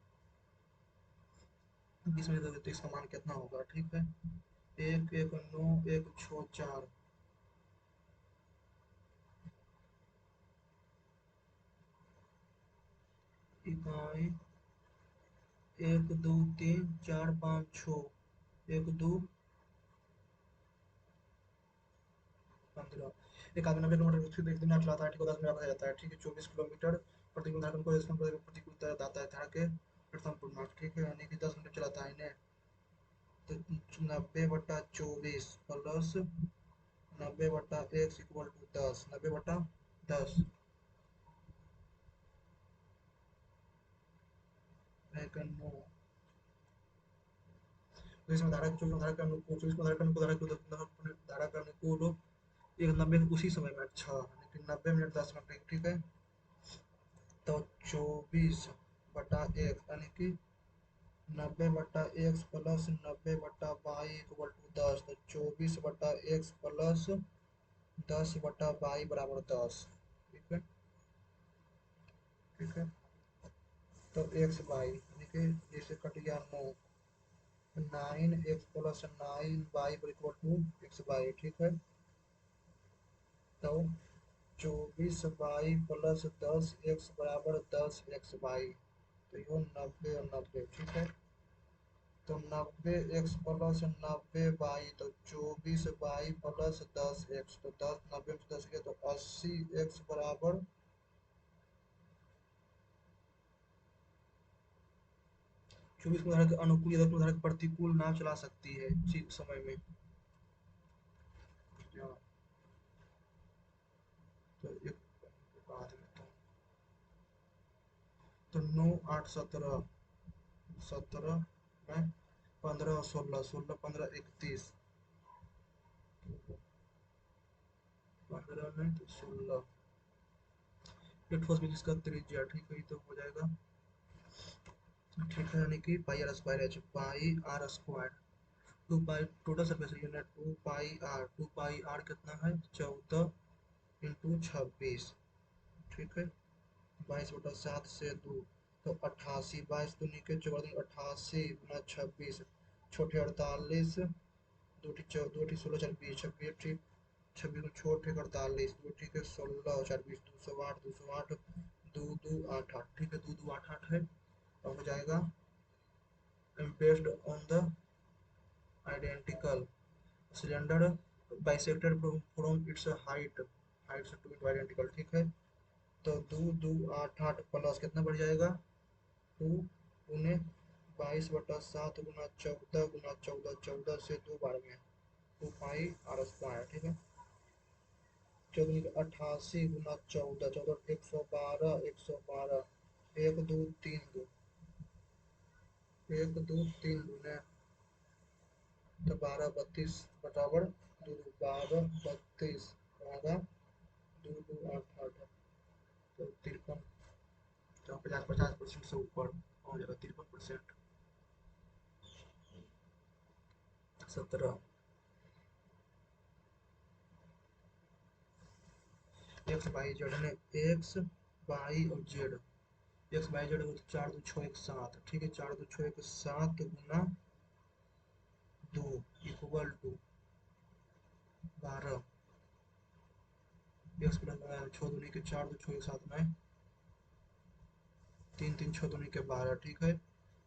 20 में दोगे तो इसका मान कितना होगा? ठीक है, 1 1 9 1 6 4 इकाई, 1 2 3 4 5 6, 1 2 15। एक आदमी 90 किलोमीटर की स्पीड एक दिन में चलाता है, ठीक है, 10 मिनट रखा जाता है। ठीक है, 24 किलोमीटर प्रति घंटा को प्रतिकूलता दाता है धारा के प्रथम पूर्णांक। ठीक है, यानी कि 10 मिनट चलाता है इन्हें। तो 90/24 प्लस 90/x = 10, 90/10 9। तो इसमें धारा चौबीस धारा के अनुकूल, धारा के अनुकूल एक 90 उसी समय में। अच्छा, लेकिन 90 मिनट 10 घंटे। ठीक है, तो 24/x यानी कि 90/x प्लस 90/22 = 10। तो 24/x प्लस 10/22 बराबर 10। ठीक है, ठीक है, तो एक्स वाई यानी कि जैसे कट गया 9, 9x plus 9y equal to X Y. ठीक है, तो 24y प्लस 10x बराबर 10xy। तो ये 90 और 90। ठीक है, तो 90x प्लस 90y, तो 24y प्लस 10x, तो 10 90 में 10 गया तो 80x बराबर 24 के अनुकूल या 10 के प्रतिकूल नाव चला सकती है ठीक समय में। हाँ, तो एक बाद में तो 9 8 17, 17 में 15 16, 16 15 31, 15 में तो 16। एक ठोस बिंदु का त्रिज्या। ठीक है, ये तो हो जाएगा। ठीक है, यानी कि pi R square H, pi R square 2 pi total surface unit 2 pi R. 2 pi R कितना है? 14 × 26। ठीक है, 22/7 से 2, तो 88। 22 दूनी के 14, 88 गुना 26, छोटे 48, दो 16 4 20, 26 ठीक, 26 छोटे 48, दो ठीक है 16 4 20, 208, 208 2 2 8 8। ठीक है, 2 2 8 8 है। अब हो जाएगा based on the identical cylinder bisector from its height, height से टू आइडेंटिकल। ठीक है, तो 2 2 8 8 प्लस कितना बढ़ जाएगा? 2 गुने 22/7 गुना 14 गुना 14, 14 से 2 बार में 2 पाई आर स्क्वायर। ठीक है, 88 गुना 14, 14 112, 112 1 2 3 2, 1 2 3 दूने तो 12 32 बराबर 2 12 32 12 2 2 8 8, तो 53। तो 50% से ऊपर हो जाएगा 53%। 17 एक्स बाई जेड ने एक्स बाई और जेड, एक्स बाई जेड हो तो 4 2 6 1 7। ठीक है, 4 2 6 1 7 गुना 2 इक्वल टू 12। एक्स प्लस 6 दूनी के 4 2 6 1 7 में 3 3 6 दूनी के 12। ठीक है,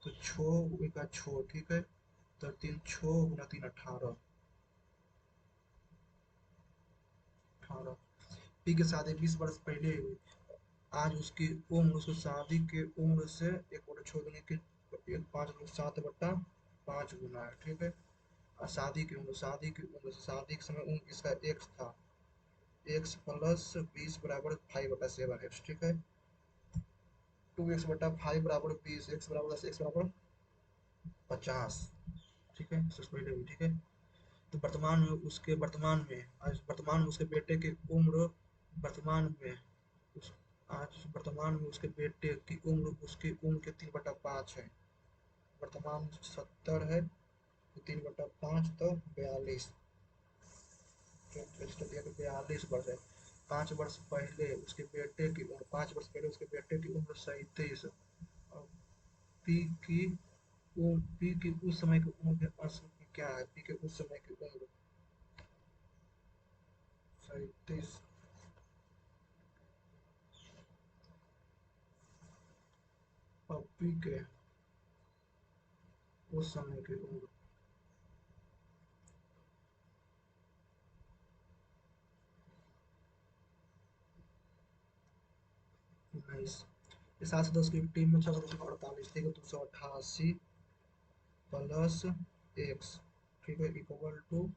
तो 6 का 6। ठीक है, तो 3 6 गुना 3 18, 18। पी की शादी 20 वर्ष पहले हुई। आज उसकी उम्र, उसकी शादी की उम्र से 1/6 के 5/7 गुना है। ठीक है, और शादी की उम्र, शादी के समय उम्र इसका एक्स था। एक्स प्लस 20 बराबर 5/7 एक्स। ठीक है, 2x/5 बराबर 20, एक्स बराबर 10, एक्स बराबर 50। ठीक है, इससे पहले हुई, ठीक है। तो वर्तमान में उसके बेटे की उम्र, वर्तमान में उस आज वर्तमान में उसके बेटे की उम्र उसकी उम्र के 3/5 है। वर्तमान 70 है, तो 3/5 तो 42। रजिस्टर दिया कि 42 वर्ष है। 5 वर्ष पहले उसके बेटे की उम्र 37। और पी की पी की उस समय की उम्र के अंश में क्या है? पी के उस समय की उम्र 37, और पी के उस समय की उम्र 19। ये 710 की टीम में 648, ठीक है, 288 प्लस एक्स, ठीक है, इक्वल टू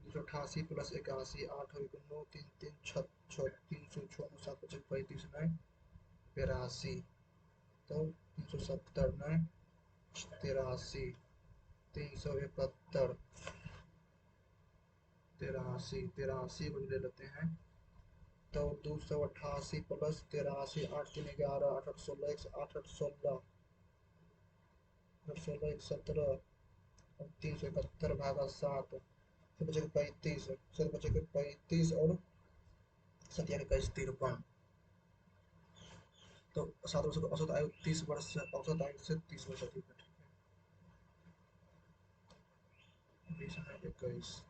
288 प्लस 81, 8 और 9, 3 3 6 6 306 7 25 35 9 82, तो 370 9 83, 371, 83 को ले लेते हैं। तो 288 प्लस 83, 8 3 11, 8 8 16, 8 8 16, 8 16 1 17, और 371 भागा 7, फिर बचेगा 35, फिर बचेगा 35 और 7 21 53। तो 7 वर्ष का औसत आयु 30 वर्ष से, औसत आयु से 30 वर्ष अधिक है, ठीक है। 20 में 21।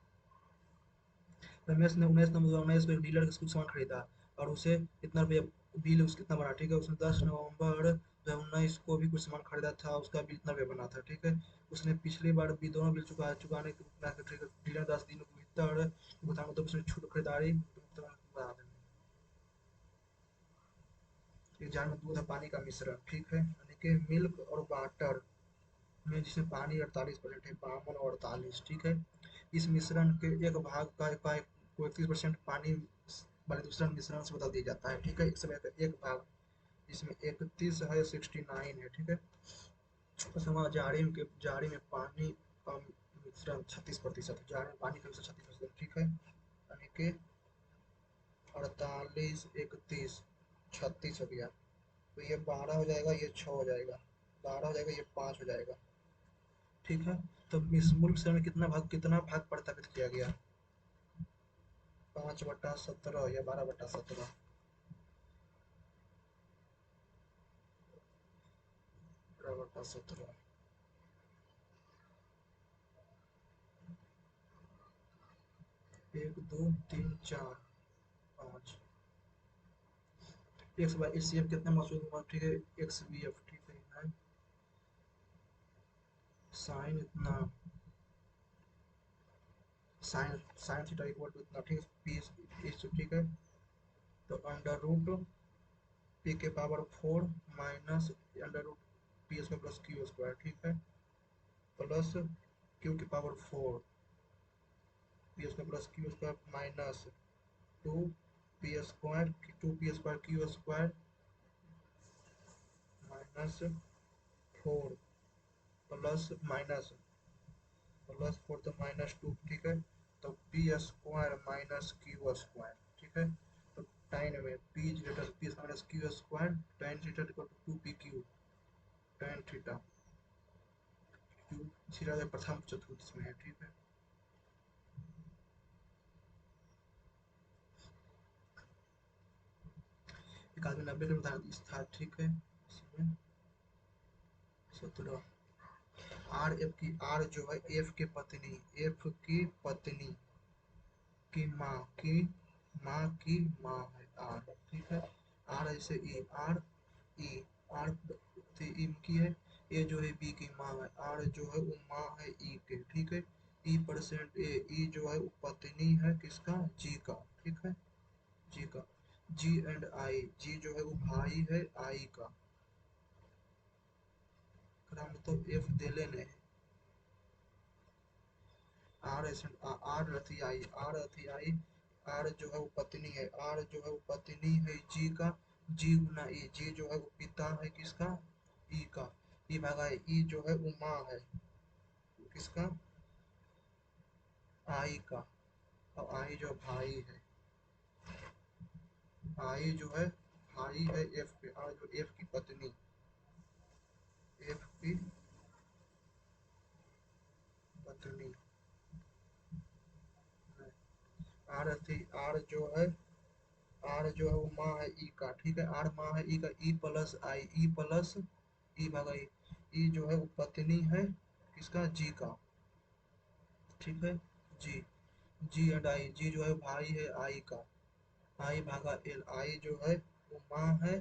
रमेश ने 19 को एक डीलर से कुछ सामान खरीदा और उसे इतना रुपया बिल उस कितना बना, ठीक है। उसने 10 नवंबर 2019 को भी कुछ सामान खरीदा था, उसका बिल इतना रुपया बना था, ठीक है। उसने पिछली बार भी दोनों बिल चुकाने के ठीक है, डीलर 10 दिन के भीतर भुगतान, मतलब उसने छूट खरीदारी बना देंगे। एक जार में दूध और पानी का मिश्रण, ठीक है, यानी कि मिल्क और वाटर में, जिसमें पानी 48% है, बामन और 48, ठीक है। इस मिश्रण के एक भाग का को 31% पानी वाले दूसरा मिश्रण से बदल दिया जाता है, ठीक है। एक समय का एक भाग जिसमें 31 है, 69 है, ठीक है। समय जाड़ी में पानी का मिश्रण 36%, जाड़ी में पानी का मिश्रण 36%, ठीक है, यानी कि 48 31 36 हो गया। तो ये 12 हो जाएगा, ये 6 हो जाएगा, 12 हो जाएगा, ये 5 हो जाएगा, ठीक है। तो इस मूल मिश्रण में कितना भाग प्रतिस्थापित किया गया? 5/17 या 12/17? 12/17। 1 2 3 4 5। X Y H C F कितना मौजूद हुआ, ठीक है, एक्स बी एफ, ठीक है। साइन इतना, sine sine theta equal to इतना, ठीक है, पी एच, ठीक है। तो अंडर रूट पी के power 4 minus under root P square plus Q square, ठीक है, प्लस क्यू की power 4 P square plus Q square minus 2 P square Q square minus 4 plus plus 4, तो -2, ठीक है। तो P square minus Q square, ठीक है। तो टाइन में P greater P minus Q square, tan theta equal to 2 P Q, tan theta Q, theta जो प्रथम चतुर्थ में है, ठीक है। एक आदमी 90 किलोमीटर था, ठीक है, इसमें 17। आर जो है एफ की पत्नी की माँ है आर, ठीक है। आर ऐसे ई की है। ए जो है बी की माँ है, आर जो है वो माँ है ई के, ठीक है। ई जो है वो पत्नी है किसका? जी का, ठीक है, जी का। जी जो है वो भाई है आई का। तो एफ दे लेने, आर जो है वो पत्नी है, आर जो है वो पत्नी है जी का। जी गुना ई, जी जो है वो पिता है किसका? ई का। ई भागा ई जो है उमा है, किसका, आई का। और आई जो भाई है, आई जो है भाई है एफ के, और जो एफ की पत्नी, एफ की पत्नी है। आर थी, आर जो है, आर जो है वो माँ है ई का, ठीक है, आर माँ है ई का, ई प्लस आई, ई प्लस ई भागा ई, ई जो है वो पत्नी है किसका, जी का, ठीक है, जी, जी एंड आई, जी जो है भाई है आई का, आई भागा एल, आई जो है वो माँ है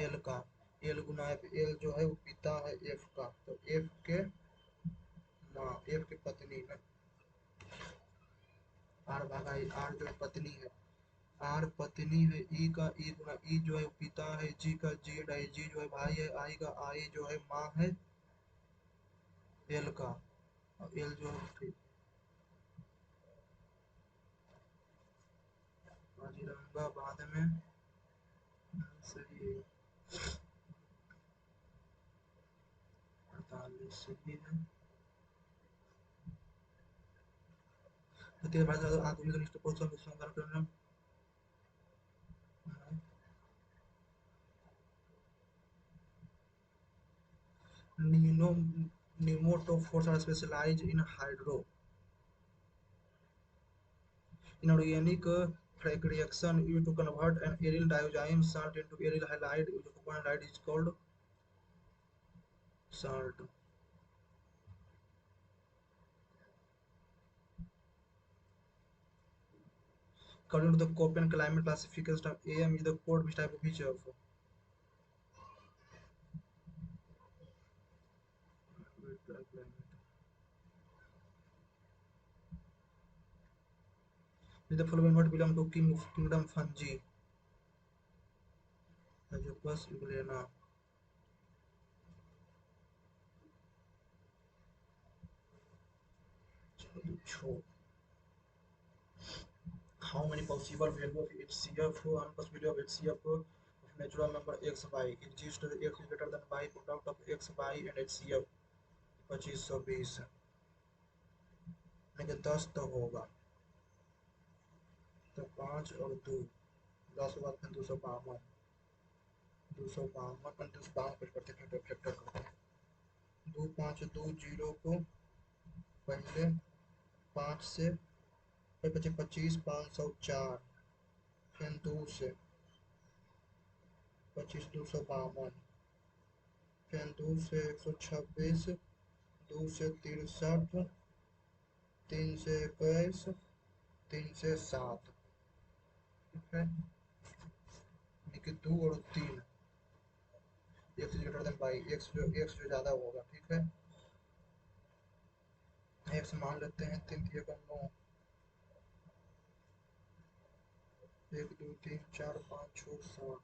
एल का, एल गुना एफ, एल जो है वो पिता है एफ का, तो एफ के माँ, एफ की पत्नी है, आर भागा ई, आर जो है पत्नी है, आर पत्नी है ई का, ई गुना ई जो है पिता है जी का, जी एंड आई, जी जो है भाई है आई का, आई जो है माँ है एल का, और एल जो है फिर काजीरंगा बाद में, सही है, 48 सही है। भारत आधुनिक निष्ठ प्रोत्साहन nematodes are specialized in inorganic reaction used to convert an aryl diazyme salt into aryl halide. One halide is called salt. According to the Köppen climate classification, AM is the code which type of which of climate. The following what belong to kingdom fungi? Azospus euglena. How many possible value of HCF, possibility of HCF of natural number x y exists, x is greater than y, product of x y and HCF 2520, लेकिन 10 तो होगा, तो 5 और 2, 10 के बाद फिर 252, 252 252 कुछ करते हैं, फैक्टर करते हैं, 2 5 2 0 को पहले 5 से, फिर 25 25 504, फिर 2 से 25 252, फिर 2 से 126, 2 से 63, 3 से 21, 3 से 7, ठीक है, यानी कि 2 और 3, X greater than Y, X जो ज़्यादा होगा, ठीक है, एक्स मान लेते हैं 3 3 का 9, 1 2 3 4 5 6 7,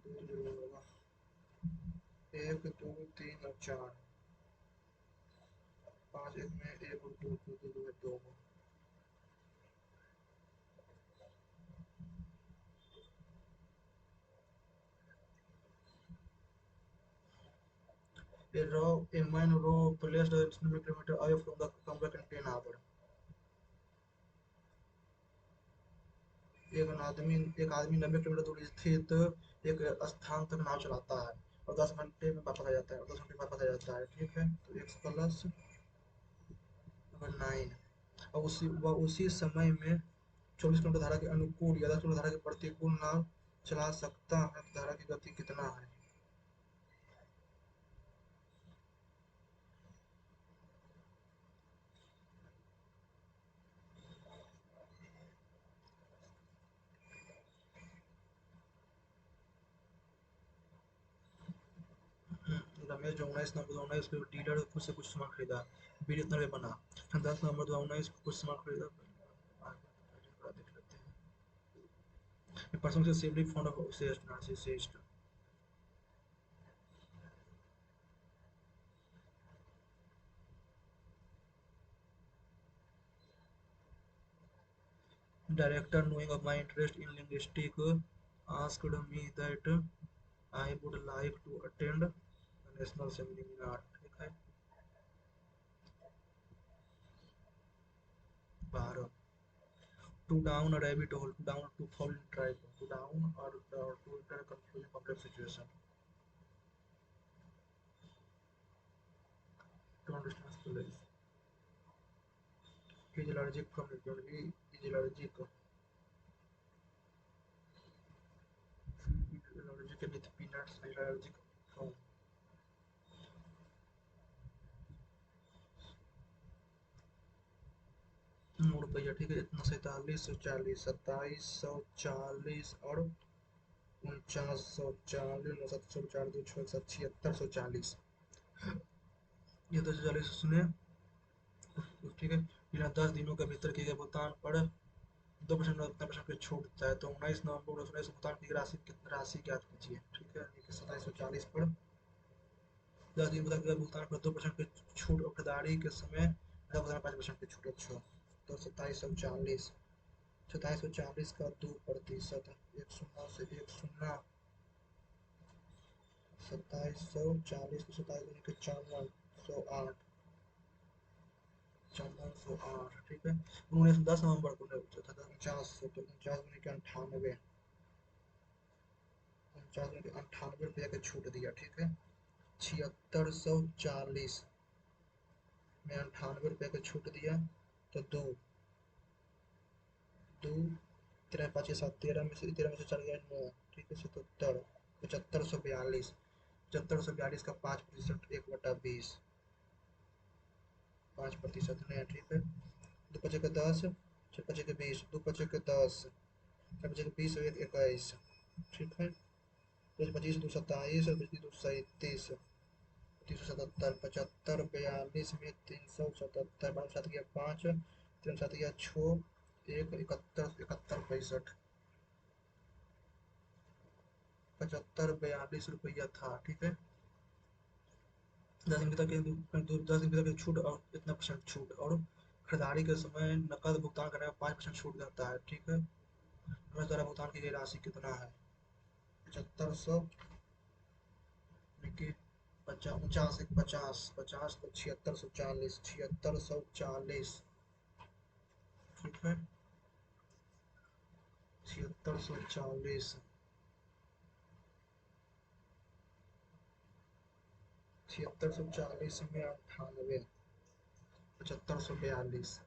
2 0 होगा, 1 2 3 और 4, 5 1 में 1 और 2 2 2 है 2, a man row placed at 100 kilometer away from the container. एक आदमी 90 किलोमीटर दूर स्थित एक स्थान तक नाव चलाता है और 10 घंटे में वापस आ जाता है, और 10 घंटे में वापस आ जाता है, ठीक है, तो एक्स प्लस 9, और उसी समय में 24 किलोमीटर धारा के अनुकूल या 10 किलोमीटर धारा के प्रतिकूल नाव चला सकता है, तो धारा की गति कितना है। रमेश जो 19 नंबर 19 पे डीलर खुद से कुछ सामान खरीदा, बिल इतना में बना, 10 नंबर 19 कुछ सामान खरीदा, देख लेते हैं। A person is simply fond of narcissist. Director, knowing of my interest in linguistics, asked me that I would like to attend national seminar, ठीक है। 12, to down a rabbit hole, to down to fall in trap, to down और to enter confusing complex situation, to understand police, he is allergic from he is allergic, he is allergic with peanuts, allergic from 9 रुपया, ठीक है। इतना 4740, 2740 और 4940, 9740, 7640, ये 1040 सुने, ठीक है। बिना 10 दिनों के भीतर किए गए भुगतान पर 2% और उतना परसेंट की छूट देता है। तो 19 नवंबर 19 भुगतान की राशि कितनी, राशि ज्ञात कीजिए, ठीक है। 2740 पर 10 दिन भुगतान पर 2% की छूट और खरीदारी के समय भुगतान 5% की छूट, अच्छा। तो 2740, 2740 का 2%, एक शून्य से एक शून्य, 2740 को 27 दूनी के 5408, 5408, ठीक है। उन्होंने 10 नवंबर को पूछा था 49, तो 49 दूनी के 98, 49 दूनी के 98 रुपया का छूट दिया, ठीक है। 7640 में 98 रुपये का छूट दिया, तो दो दो 13 5 7 13 में से 13 में से चल गया 9, ठीक है। 77, 7542, 7542 का 5%, 1/20, 5% नहीं, ठीक है। दो पचे के 10, छः पचे के 20, दो पचे के 10, छः पचे के 20 और 1 21, ठीक है। 25 2 27 और 25 2 37, 377, 75 42 में 377, 7 गया 5, 3 7 गया 6, 1 71, 71 65, 7542 रुपया था, ठीक है। 10 दिन तक छूट और इतना परसेंट छूट, और खरीदारी के समय नकद भुगतान करने में 5% छूट देता है, ठीक है। हमें द्वारा भुगतान की गई राशि कितना है, 7500 की 50, 50 तो 7640, 7640, ठीक है। 7640, 7640 में 98, 7542,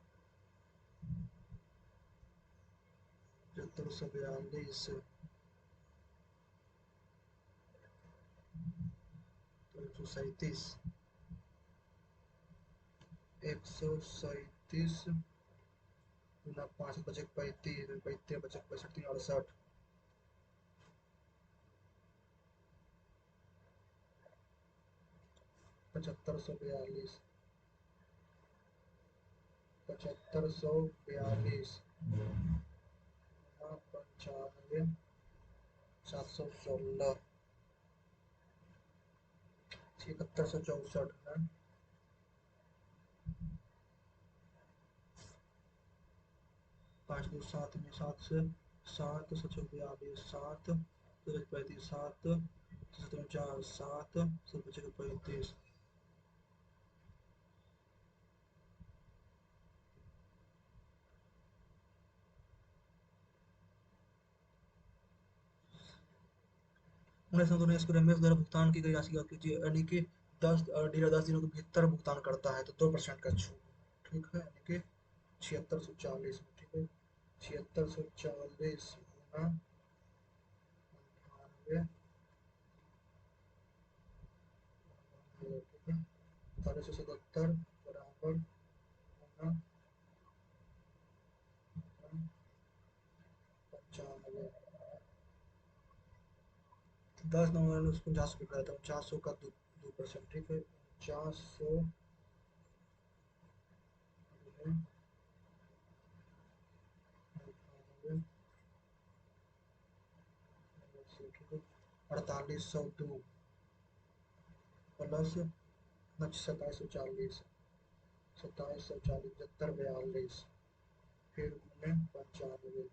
7542, तो 137, 137 गुना 5 बचे 35, 35 बचे 65, 68, 7542, 7542 95, 716, 7164 है। 5 2 7 में 7 से 7 742, 7 35, 7 4 7 35, उन्हें संतुलन इसको रमेश द्वारा भुगतान की गई राशि का कीजिए, यानी कि 10 दिनों के भीतर भुगतान करता है तो 2% का छूट, ठीक है। यानी कि 7640 में, ठीक है। 7640 गुना 98, ठीक है। 1277 बराबर गुना 95, 10 नवंबर 50 रुपये था, 50 का 2%, ठीक है। 50 ठीक है। 4802 प्लस 2740, 2740, 7542, फिर गुने 95,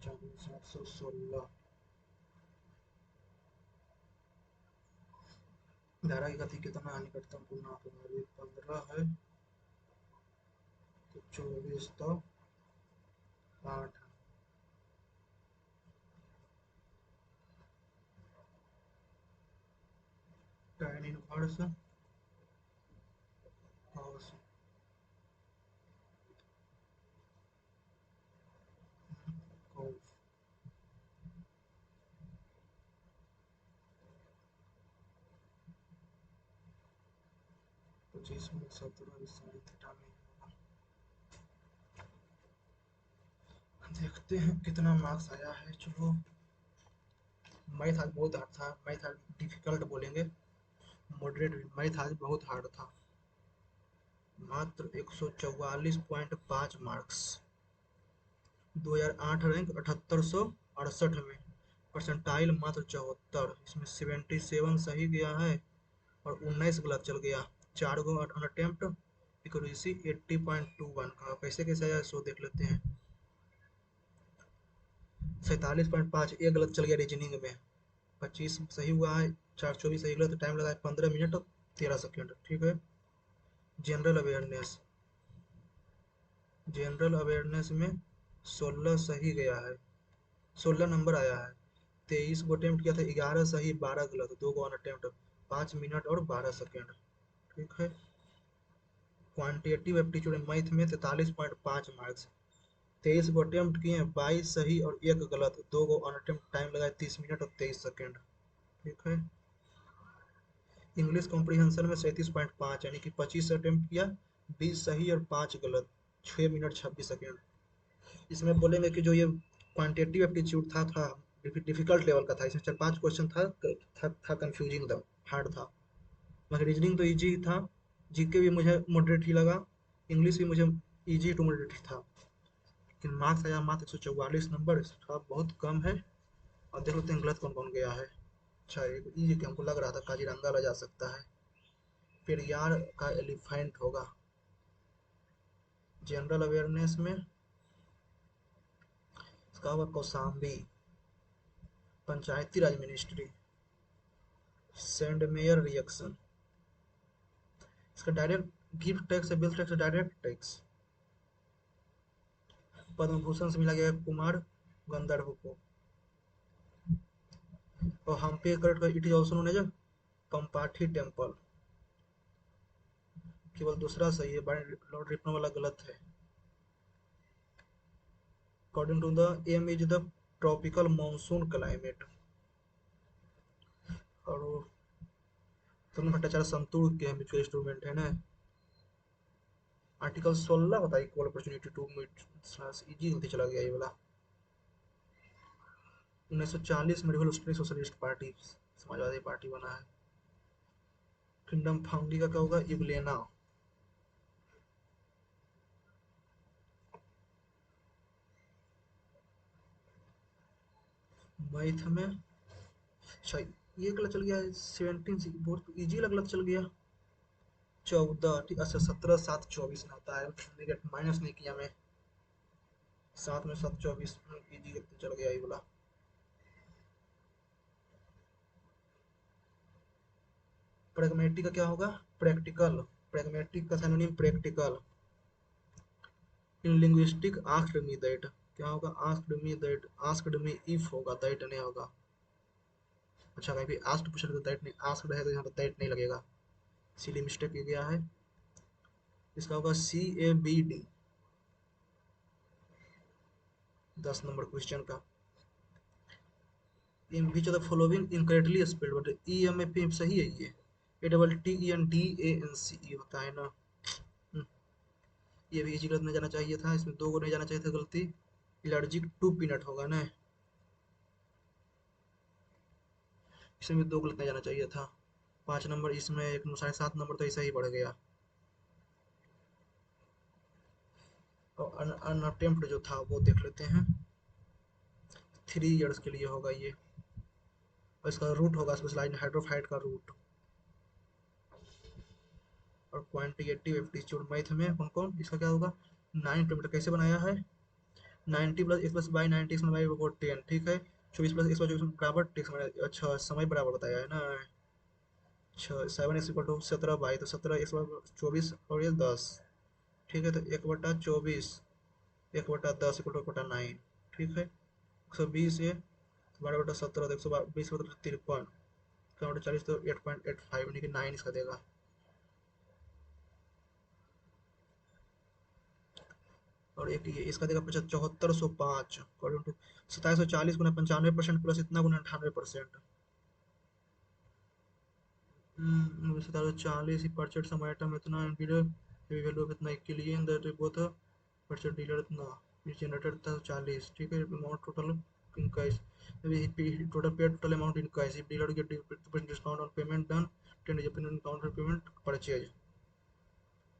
₹716 धारा की गति कितना है निकटतम पूर्णांक हमारी 15 है तो 24 तो 8 tan इनवर्स cos 25 में 17 साइन थीटा में होगा। देखते हैं कितना मार्क्स आया है। चलो, मैथ आज बहुत हार्ड था। मैथ आज डिफिकल्ट बोलेंगे, मॉडरेट। मैथ आज बहुत हार्ड था। मात्र 144.5 मार्क्स। 2008 रैंक 7868 में। परसेंटाइल मात्र 74। इसमें 77 सही गया है और 19 गलत चल गया। 4 गो अनअटेम्प्ट। एक्यूरेसी 80.21 का। कैसे कैसे आया सो देख लेते हैं। 47.5 एक गलत चल गया रीजनिंग में। 25 सही हुआ है, 424 सही गलत। टाइम लगा है 15 मिनट और 13 सेकेंड। ठीक है। General awareness. जनरल अवेयरनेस में 16 सही गया है, 16 नंबर आया है। 23 को अटेम्प्ट किया था, 11 सही 12 गलत, 2 को अनअटेम्प्ट। 5 मिनट और 12 सेकेंड। ठीक है। क्वांटिटेटिव एप्टीट्यूड मैथ में 43.5 मार्क्स। 23 को अटेम्प्ट किए, 22 सही और 1 गलत, 2 को अनअटेम्प्ट। टाइम लगा 30 मिनट और 23 सेकेंड। ठीक है। इंग्लिश कॉम्प्रिहेंशन में 37.5 यानी कि 25 अटेम्प्ट किया, 20 सही और 5 गलत, 6 मिनट 26 सेकेंड। इसमें बोलेंगे कि जो ये क्वांटिटेटिव एप्टीट्यूड था डिफिकल्ट लेवल का था। इसमें 4-5 क्वेश्चन था कंफ्यूजिंग था, हार्ड था। बाकी रीजनिंग तो इजी ही था। जीके भी मुझे मॉडरेट ही लगा। इंग्लिश भी मुझे इजी टू मॉडरेट ही था। लेकिन मार्क्स आया मात्र 144 नंबर, इसका बहुत कम है। और देख लेते हैं गलत कौन कौन गया है। अच्छा, ये कि हमको लग रहा था काजीरंगा ला जा सकता है, पेरियार का एलिफेंट होगा। जनरल अवेयरनेस में इसका होगा Kaushambi. Panchayati Raj ministry. Send mayor reaction. इसका डायरेक्ट गिफ्ट टैक्स है, wealth tax direct tax. Padma Bhushan से मिला गया कुमार गंधर्व को। और हम्पी का it is also known as Pampathi temple. केवल दूसरा सही है, लॉर्ड रिपन वाला गलत है। According to the M is the tropical monsoon climate. और वो तरुण भट्टाचार्य संतूर के म्यूचुअल इंस्ट्रूमेंट है ना। आर्टिकल 16 होता है equal opportunity to meet. Easy होते चला गया ये वाला। 1940 में रिवोल्यूशनरी सोशलिस्ट पार्टी समाजवादी पार्टी बना है। किंगडम फाउंडी का क्या होगा, इवलेना। मैथ में अच्छा ये गलत चल गया है। 17 से बहुत इजी गलत चल गया। 14 ठीक। अच्छा 17 7 24 में होता है, माइनस नहीं किया मैं। 7 में 7 24 इजी चल गया ये वाला। प्रैग्मेटिक का क्या होगा, प्रैक्टिकल। प्रैग्मेटिक का synonym practical. In linguistic asked me that क्या होगा, asked me that. Asked me if होगा, दैट नहीं होगा। अच्छा कहीं भी आस्क्ड पूछ रहे तो दैट नहीं, आस्क्ड है तो यहाँ पर दैट नहीं लगेगा, इसीलिए मिस्टेक किया गया है। इसका होगा CABD। 10 नंबर क्वेश्चन का। In which of the following incorrectly spelled, but EMA सही है ये। ATTENDANCE होता है ना। ये भी इसी गलत नहीं जाना चाहिए था, इसमें 2 को नहीं जाना चाहिए था गलती। एलर्जिक टू पीनट होगा ना, इसमें भी 2 गलत नहीं जाना चाहिए था। 5 नंबर इसमें, एक 7.5 नंबर तो ऐसा ही बढ़ गया। और अनअटेम्प्ट जो था वो देख लेते हैं। 3 इयर्स के लिए होगा ये। और इसका रूट होगा स्पेशलाइज्ड हाइड्रोफाइट का रूट। और क्वांटिटेटिव एप्टीट्यूड मैथ में कौन कौन, इसका क्या होगा, 9 किलोमीटर कैसे बनाया है? 90 plus X plus Y, 90 X Y को 10, ठीक है। 24 प्लस एक्स वाई 24 बराबर टेक्स में, अच्छा समय बराबर बताया है ना। अच्छा 7 x = 17 बाई, तो 17 x 24 और ये 10, ठीक है। तो 1/24, 1/10 =1/9, ठीक है। 120 ये 12/17, तो 120/53, 40 तो 8.85 यानी कि 9 इसका देगा। और एक ये इसका देगा 7405 अकॉर्डिंग टू 2740 गुना 95% प्लस इतना गुना 98%। 1740 परसेंट सम आइटम इतना इंटीरियर वैल्यू ऑफ इतना इक्विलियन दैट बोथ परसेंट डीलर इतना जनरेटेड था 40, ठीक है। Amount total 21, total paid total amount 21, if dealer get discount on payment done 10 is payment counter payment purchase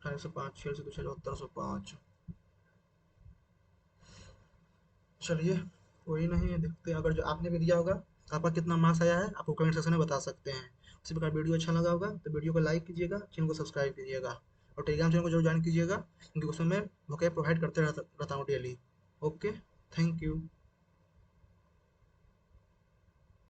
1805 6 से 2705। चलिए कोई नहीं, देखते हैं अगर जो आपने भी दिया होगा, आपका कितना मार्क्स आया है आपको कमेंट सेक्शन में बता सकते हैं। उसी प्रकार वीडियो अच्छा लगा होगा तो वीडियो को लाइक कीजिएगा, चैनल को सब्सक्राइब कीजिएगा और टेलीग्राम चैनल को जरूर ज्वाइन कीजिएगा, क्योंकि उसमें मैं वोकेब प्रोवाइड करते रहता हूँ डेली। Okay, thank you.